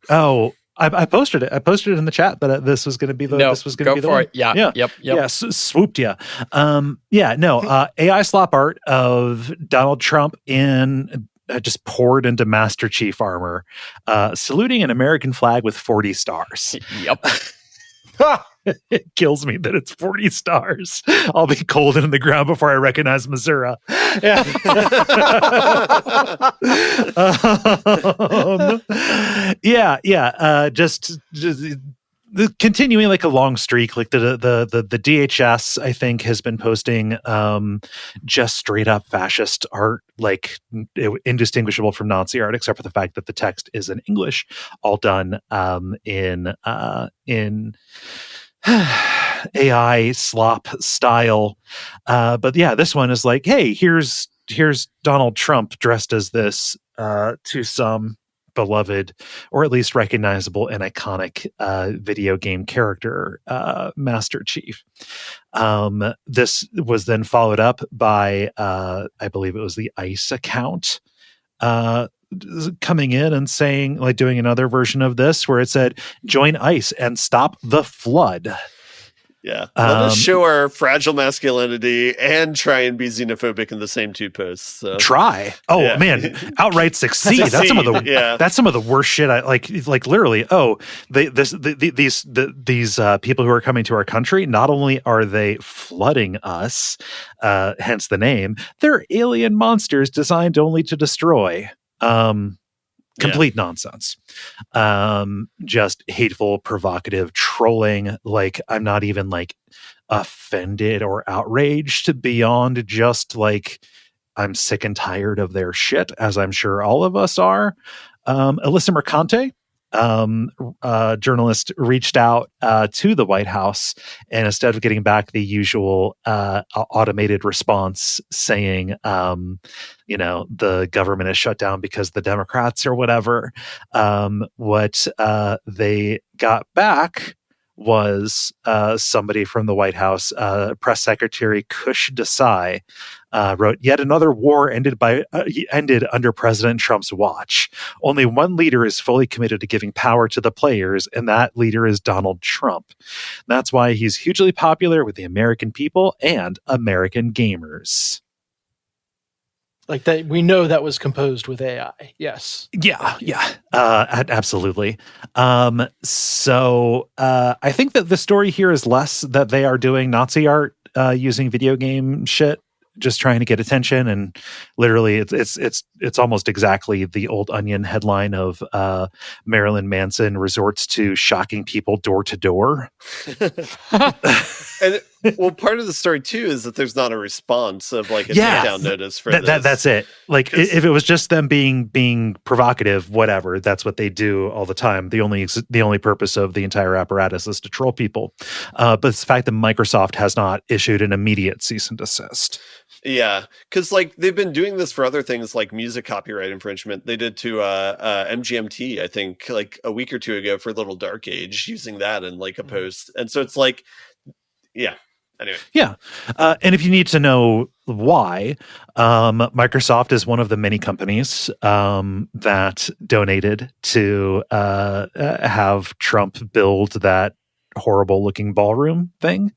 Oh, I posted it. I posted it in the chat that this was going to be the. This was going to be the for one. It. Yeah. Yep. Yeah. Swooped you. AI slop art of Donald Trump in just poured into Master Chief armor, saluting an American flag with 40 stars. Yep. It kills me that it's 40 stars. I'll be cold in the ground before I recognize Missouri. Yeah. Just continuing like a long streak. Like the DHS, I think, has been posting just straight up fascist art, like indistinguishable from Nazi art, except for the fact that the text is in English, all done in AI slop style. But yeah, this one is like, hey, here's Donald Trump dressed as this to some beloved, or at least recognizable and iconic video game character, Master Chief. This was then followed up by, I believe it was the ICE account, coming in and saying, like, doing another version of this where it said, join ICE and stop the flood. Yeah. Let us show our fragile masculinity and try and be xenophobic in the same two posts. So. Try. Oh yeah. Man, outright succeed. That's some of the worst shit. I like literally. Oh, these people who are coming to our country, not only are they flooding us, hence the name, they're alien monsters designed only to destroy. Complete nonsense. Just hateful, provocative trolling. Like, I'm not even like offended or outraged beyond just like, I'm sick and tired of their shit, as I'm sure all of us are. Alyssa Mercante, journalist, reached out to the White House, and instead of getting back the usual automated response saying, the government is shut down because the Democrats or whatever, what they got back was somebody from the White House, Press Secretary Kush Desai, wrote, yet another war ended under President Trump's watch. Only one leader is fully committed to giving power to the players, and that leader is Donald Trump. That's why he's hugely popular with the American people and American gamers. Like that, we know that was composed with AI. Yes. Yeah. Absolutely. So I think that the story here is less that they are doing Nazi art using video game shit, just trying to get attention, and literally it's almost exactly the old Onion headline of Marilyn Manson resorts to shocking people door to door. And well, part of the story too is that there's not a response of like a takedown notice for this. That's it. Like, if it was just them being provocative, whatever, that's what they do all the time. The only purpose of the entire apparatus is to troll people. But it's the fact that Microsoft has not issued an immediate cease and desist. Yeah, because like they've been doing this for other things like music copyright infringement. They did to MGMT, I think, like a week or two ago for Little Dark Age, using that in like a post. And so it's like, yeah. Anyway. Yeah. And if you need to know why, Microsoft is one of the many companies that donated to have Trump build that horrible looking ballroom thing.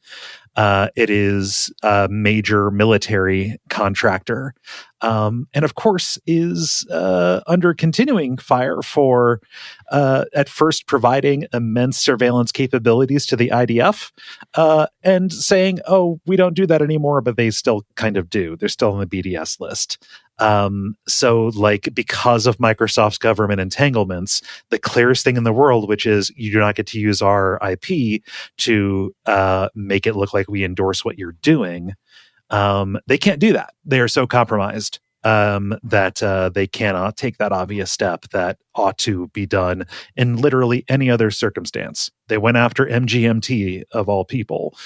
It is a major military contractor, and of course is under continuing fire for at first providing immense surveillance capabilities to the IDF, and saying, oh, we don't do that anymore, but they still kind of do. They're still on the BDS list. So like, because of Microsoft's government entanglements, the clearest thing in the world, which is you do not get to use our IP to make it look like we endorse what you're doing. They can't do that. They are so compromised that they cannot take that obvious step that ought to be done in literally any other circumstance. They went after MGMT of all people.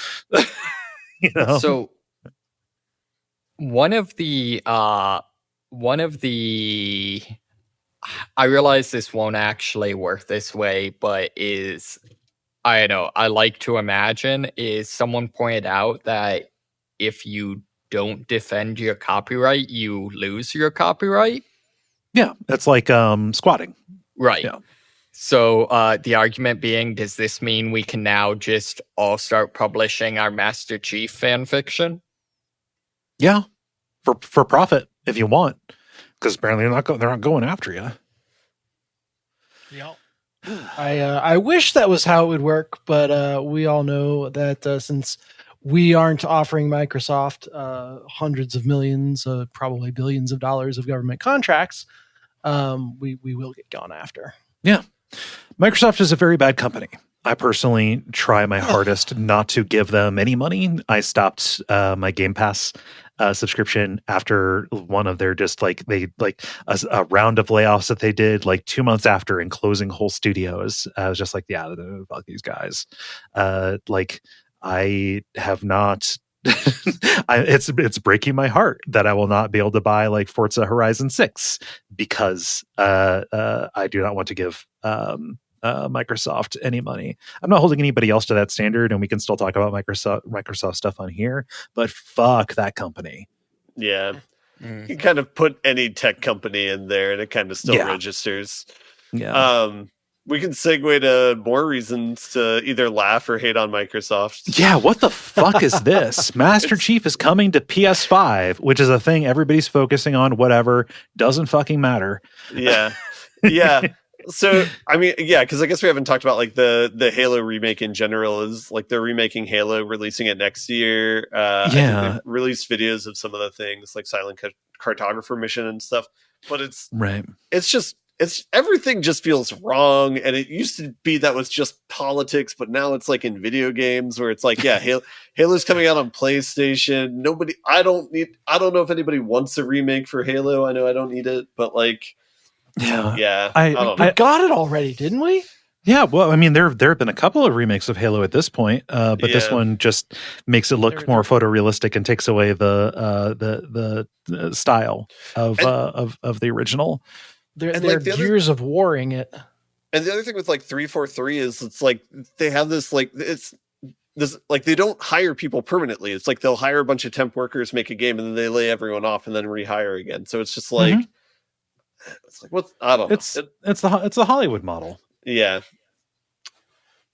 So one of the I realize this won't actually work this way, but I like to imagine is someone pointed out that if you don't defend your copyright, you lose your copyright. Yeah, that's like squatting. Right. Yeah. So the argument being, does this mean we can now just all start publishing our Master Chief fan fiction? Yeah, for profit if you want, because apparently they're not going after you. Yeah. I wish that was how it would work, but we all know that since we aren't offering Microsoft hundreds of millions, probably billions of dollars of government contracts, we will get gone after. Yeah. Microsoft is a very bad company. I personally try my hardest not to give them any money. I stopped my Game Pass subscription after one of their just like a round of layoffs that they did like 2 months after and closing whole studios. I was just like, yeah, fuck these guys. I have not. It's breaking my heart that I will not be able to buy like Forza Horizon 6 because I do not want to give Microsoft any money. I'm not holding anybody else to that standard, and we can still talk about Microsoft stuff on here, but fuck that company. Yeah. You kind of put any tech company in there and it kind of still registers. Yeah. We can segue to more reasons to either laugh or hate on Microsoft. Yeah, what the fuck is this? Master Chief is coming to PS5, which is a thing everybody's focusing on, whatever, doesn't fucking matter. Yeah. Yeah. So, I mean, yeah, because I guess we haven't talked about like the Halo remake in general. Is like they're remaking Halo, releasing it next year. I think they've released videos of some of the things like Silent Cartographer mission and stuff. But it's everything just feels wrong. And it used to be that was just politics, but now it's like in video games where it's like, yeah, Halo's coming out on PlayStation. I don't know if anybody wants a remake for Halo. I know I don't need it, but like, yeah. I don't know. We got it already, didn't we? Yeah, well, I mean, there have been a couple of remakes of Halo at this point, but this one just makes it look more photorealistic and takes away the style of the original. They're years of warring it. And the other thing with like 343 is it's like they have this like it's this like they don't hire people permanently. It's like they'll hire a bunch of temp workers, make a game, and then they lay everyone off and then rehire again. So it's just like it's like what I don't know. It's the Hollywood model. Yeah.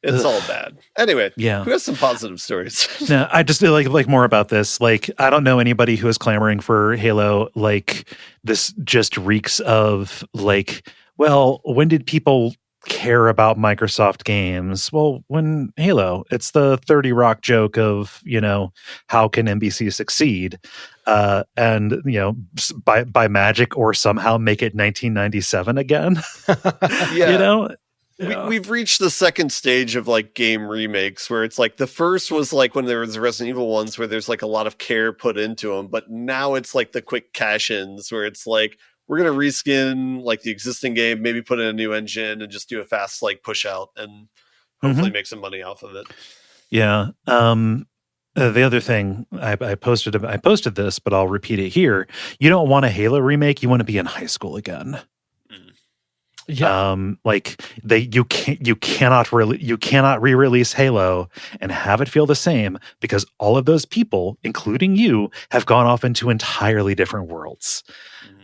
It's all bad. Anyway, who has some positive stories? No, I just like more about this. Like, I don't know anybody who is clamoring for Halo. Like, this just reeks of like, well, when did people care about Microsoft games? Well, when Halo. It's the 30 Rock joke of, how can NBC succeed? And by magic or somehow make it 1997 again. We've reached the second stage of like game remakes where it's like the first was like when there was the Resident Evil ones where there's like a lot of care put into them, but now it's like the quick cash-ins where it's like we're going to reskin like the existing game, maybe put in a new engine and just do a fast like push out and hopefully make some money off of it. Yeah. The other thing I posted this, but I'll repeat it here. You don't want a Halo remake. You want to be in high school again. Yeah. You cannot re-release Halo and have it feel the same because all of those people, including you, have gone off into entirely different worlds.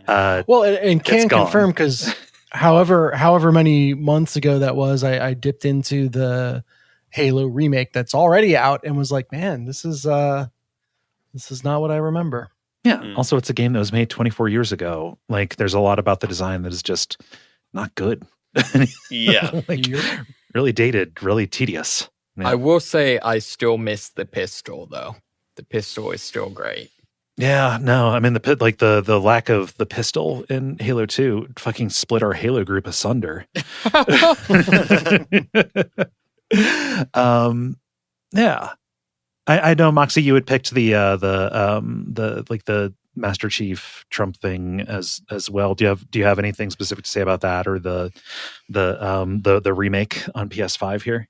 And can confirm because however many months ago that was, I dipped into the Halo remake that's already out and was like, man, this is not what I remember. Yeah. Also, it's a game that was made 24 years ago. Like, there's a lot about the design that is just not good. Yeah. Really dated, really tedious. Yeah. I will say I still miss the pistol though. The pistol is still great. Yeah, no, I mean the lack of the pistol in Halo 2 fucking split our Halo group asunder. Yeah. I know, Moxie, you had picked the Master Chief Trump thing as well. Do you have anything specific to say about that or the remake on PS5 here?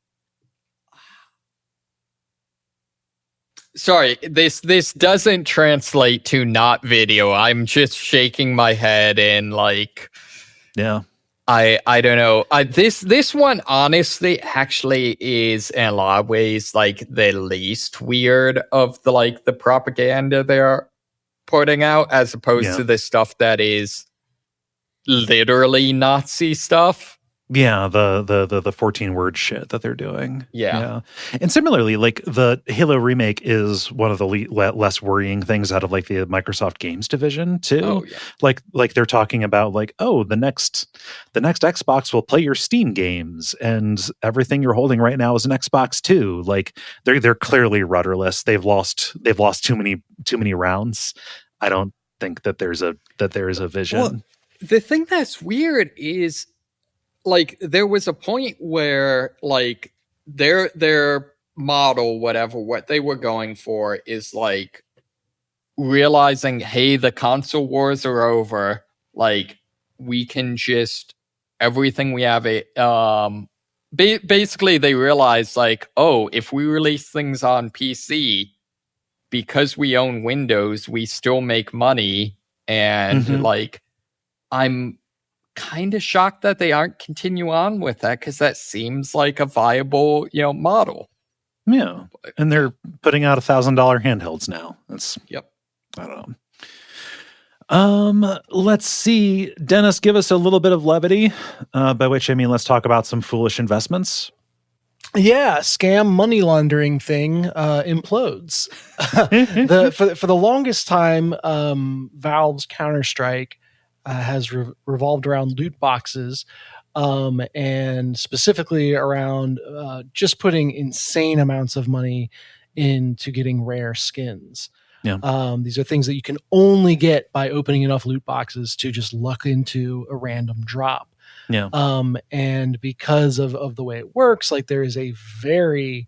Sorry, this doesn't translate to not video. I'm just shaking my head and like, yeah. I don't know. This one honestly actually is in a lot of ways like the least weird of the propaganda they're putting out, as opposed to the stuff that is literally Nazi stuff. Yeah, the 14 word shit that they're doing. Yeah. And similarly, like the Halo remake is one of the less worrying things out of like the Microsoft Games division too. Oh, yeah. Like they're talking about like, oh, the next Xbox will play your Steam games, and everything you're holding right now is an Xbox too. Like they're clearly rudderless. They've lost too many rounds. I don't think that there is a vision. Well, the thing that's weird is, like, there was a point where, like, their model, whatever, what they were going for is, like, realizing, hey, the console wars are over. Like, we can just, everything we have, basically they realized, like, oh, if we release things on PC, because we own Windows, we still make money. And, like, I'm kind of shocked that they aren't continue on with that, because that seems like a viable, model. Yeah, and they're putting out $1,000 handhelds now. That's I don't know. Let's see, Dennis, give us a little bit of levity, by which I mean let's talk about some foolish investments. Yeah, scam money laundering thing implodes. For the longest time, Valve's Counter-Strike has revolved around loot boxes, and specifically around just putting insane amounts of money into getting rare skins. Yeah. These are things that you can only get by opening enough loot boxes to just luck into a random drop. Yeah. And because of the way it works, like there is a very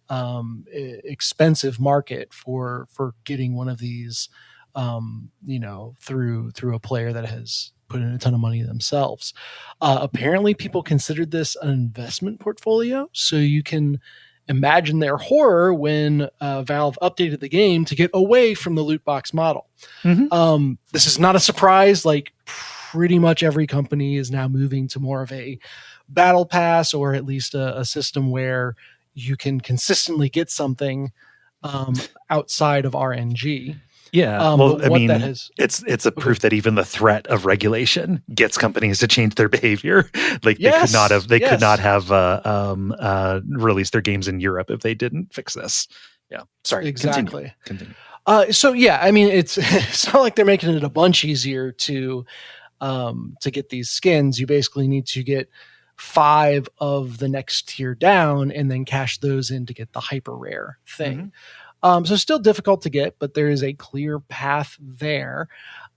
expensive market for getting one of these, through a player that has put in a ton of money themselves. Apparently people considered this an investment portfolio. So you can imagine their horror when Valve updated the game to get away from the loot box model. This is not a surprise. Like pretty much every company is now moving to more of a battle pass, or at least a system where you can consistently get something outside of RNG. Yeah, well, I mean, it's a proof that even the threat of regulation gets companies to change their behavior. Like they could not have released their games in Europe if they didn't fix this. Yeah, sorry. Exactly. Continue. So yeah, I mean, it's not like they're making it a bunch easier to get these skins. You basically need to get 5 of the next tier down and then cash those in to get the hyper rare thing. So still difficult to get, but there is a clear path there.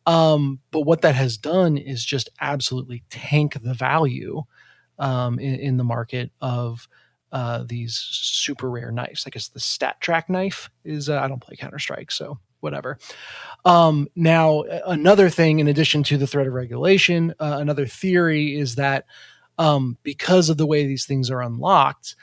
But what that has done is just absolutely tank the value in the market of these super rare knives. I guess the Stat Track knife is, I don't play Counter-Strike, so whatever. Now, another thing, in addition to the threat of regulation, another theory is that because of the way these things are unlocked,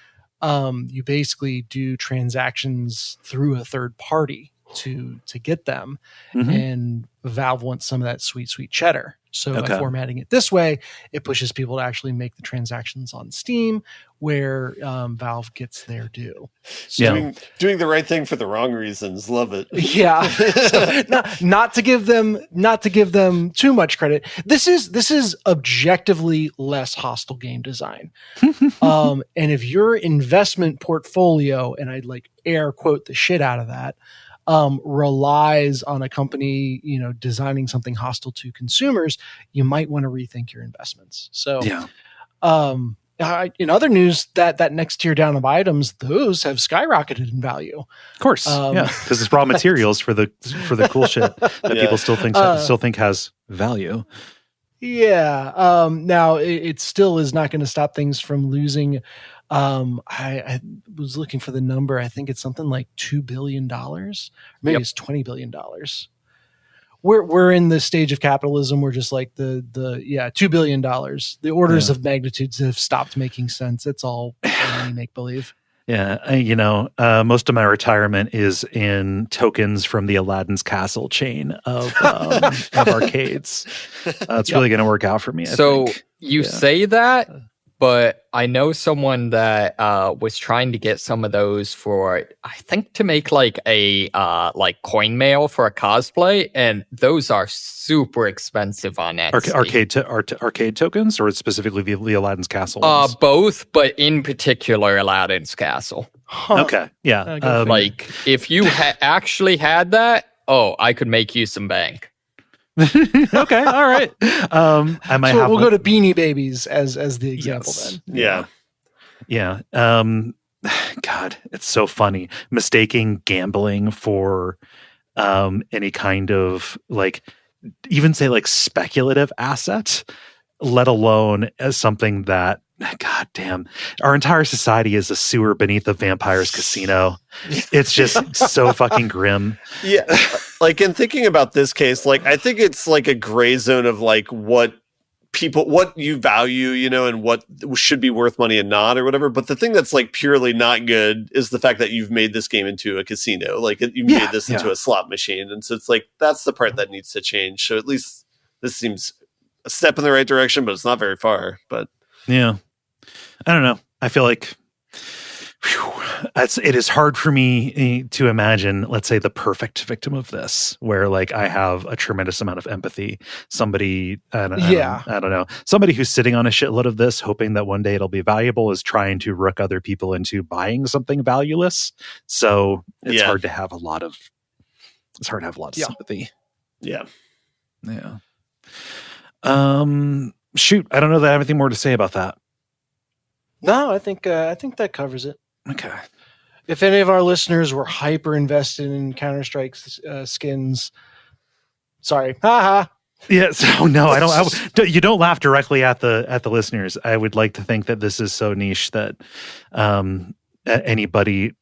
you basically do transactions through a third party to get them, and Valve wants some of that sweet cheddar. So by formatting it this way, it pushes people to actually make the transactions on Steam, where Valve gets their due. So doing the right thing for the wrong reasons. Love it. Yeah, so not to give them too much credit. This is objectively less hostile game design. And if your investment portfolio, and I'd like air quote the shit out of that, relies on a company, designing something hostile to consumers, you might want to rethink your investments. So, in other news, that next tier down of items, those have skyrocketed in value. Of course, because it's raw materials for the cool shit that people still think has value. Yeah. Now it still is not going to stop things from losing. I was looking for the number. I think it's something like $2 billion. Maybe it's $20 billion. We're in the stage of capitalism where just like the $2 billion, the orders of magnitudes have stopped making sense. It's all make believe. Yeah, most of my retirement is in tokens from the Aladdin's Castle chain of arcades. It's really going to work out for me. I think. You say that, but I know someone that was trying to get some of those for, I think, to make like a like coin mail for a cosplay, and those are super expensive on Etsy. Arcade tokens, or specifically the Aladdin's Castle ones? Both, but in particular Aladdin's Castle. Huh. Okay, yeah. Like if you actually had that, I could make you some bank. Okay, all right. I might we'll go to Beanie Babies as the example then. Yeah. God, it's so funny. Mistaking gambling for any kind of like, even say like speculative asset, let alone as something that, God damn, our entire society is a sewer beneath a vampire's casino. It's just so fucking grim. Yeah. Like in thinking about this case, like I think it's like a gray zone of like what you value, you know, and what should be worth money and not or whatever. But the thing that's like purely not good is the fact that you've made this game into a casino. Like you made this into a slot machine. And so it's like, that's the part that needs to change. So at least this seems a step in the right direction, but it's not very far. But yeah. I don't know. I feel like it is hard for me to imagine, let's say, the perfect victim of this, where like I have a tremendous amount of empathy. Somebody, I don't know, somebody who's sitting on a shitload of this, hoping that one day it'll be valuable, is trying to rook other people into buying something valueless. So it's hard to have a lot of sympathy. Yeah. Yeah. Shoot, I don't know that I have anything more to say about that. No, I think that covers it. Okay. If any of our listeners were hyper invested in Counter-Strike skins, sorry, haha. Yeah. So no, I don't. You don't laugh directly at the listeners. I would like to think that this is so niche that anybody,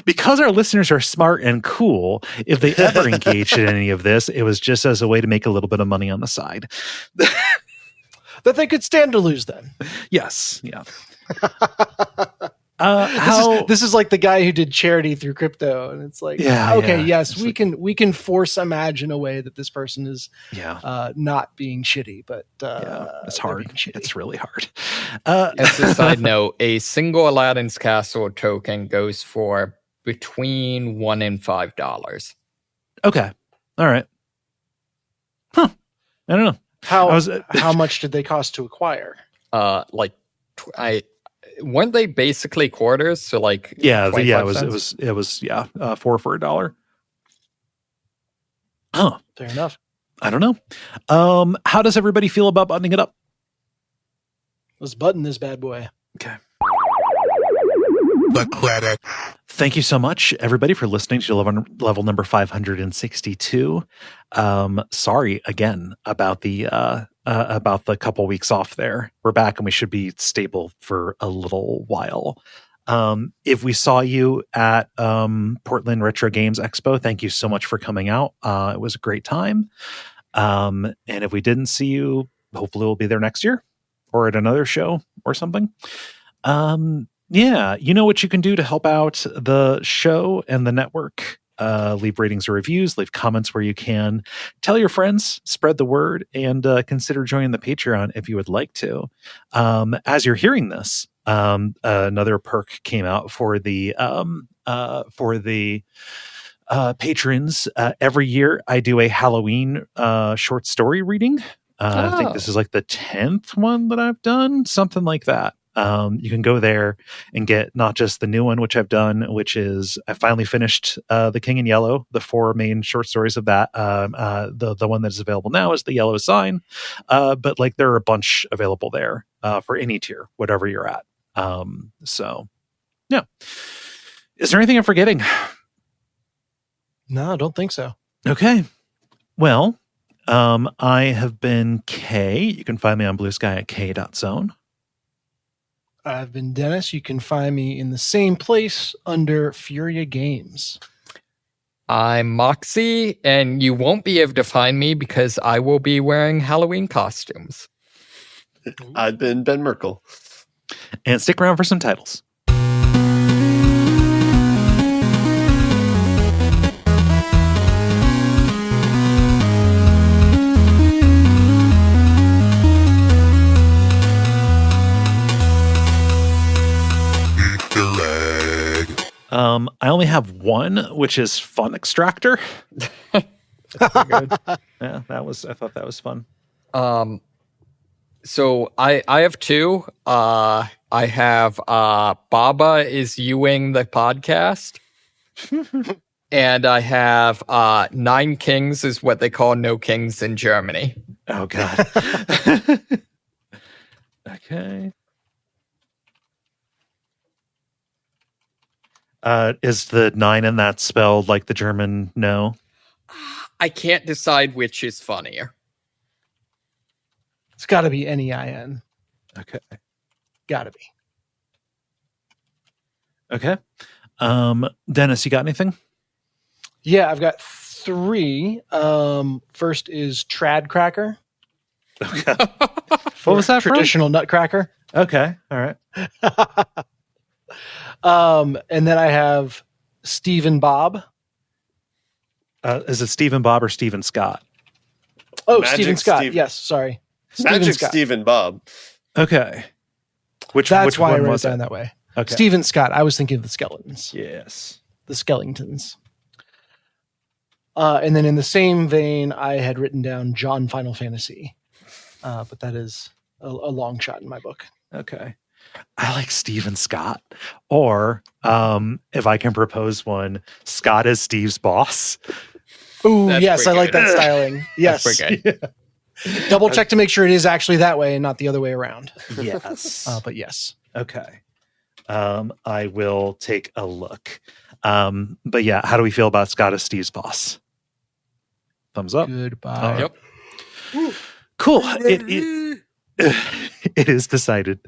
because our listeners are smart and cool, if they ever engaged in any of this, it was just as a way to make a little bit of money on the side. That they could stand to lose then. Yes. Yeah. This is like the guy who did charity through crypto, and it's like, yes, we can force imagine a way that this person is not being shitty, but it's hard. It's really hard. As a side note, a single Aladdin's Castle token goes for between $1 and $5. Okay. All right. Huh. I don't know. How much did they cost to acquire? Weren't they basically quarters? So like, it was 4 for $1. Oh, fair enough. I don't know. How does everybody feel about buttoning it up? Let's button this bad boy. Okay. The credit. Thank you so much, everybody, for listening to level number 562. Sorry again about the couple weeks off there. We're back and we should be stable for a little while. If we saw you at Portland Retro Games Expo, thank you so much for coming out. It was a great time. And if we didn't see you, hopefully we'll be there next year or at another show or something. Yeah, you know what you can do to help out the show and the network. Leave ratings or reviews, leave comments where you can. Tell your friends, spread the word, and consider joining the Patreon if you would like to. As you're hearing this, another perk came out for the patrons. Every year I do a Halloween short story reading. I think this is like the 10th one that I've done, something like that. You can go there and get not just the new one, which I've done, which is I finally finished The King in Yellow, the 4 main short stories of that. The one that is available now is The Yellow Sign, but like there are a bunch available there for any tier, whatever you're at. So yeah, is there anything I'm forgetting? No, I don't think so. Okay, well, I have been Kaye. You can find me on Blue Sky at kaye.zone. I've been Dennis. You can find me in the same place under Furia Games. I'm Moxie, and you won't be able to find me because I will be wearing Halloween costumes. I've been Ben Merkel. And stick around for some titles. I only have one, which is Fun Extractor. Pretty good. Yeah, I thought that was fun. So I have two. I have Baba is Ewing the podcast. And I have Nine Kings is what they call No Kings in Germany. Oh God. Okay. Is the 9 in that spelled like the German no? I can't decide which is funnier. It's got to be NEIN. Okay. Got to be. Okay. Dennis, you got anything? Yeah, I've got 3. First is Trad Cracker. Okay. What was that from? Traditional nutcracker. Okay. All right. And then I have Stephen Bob. Is it Stephen Bob or Stephen Scott? Oh, Magic Stephen Scott. Steve. Yes, sorry. Magic Scott. Stephen Bob. Okay. Which That's why I one wrote was it down it? that way. Okay. Stephen Scott. I was thinking of the skeletons. Yes. The Skellingtons. And then in the same vein, I had written down John Final Fantasy. But that is a long shot in my book. Okay. I like Stephen Scott. Or if I can propose one, Scott is Steve's boss. Ooh, That's yes, I pretty like good. that styling. Yes. That's pretty good. Double check to make sure it is actually that way and not the other way around. Yes. But yes. Okay. I will take a look. But yeah, how do we feel about Scott as Steve's boss? Thumbs up. Goodbye. Yep. Cool. It is decided.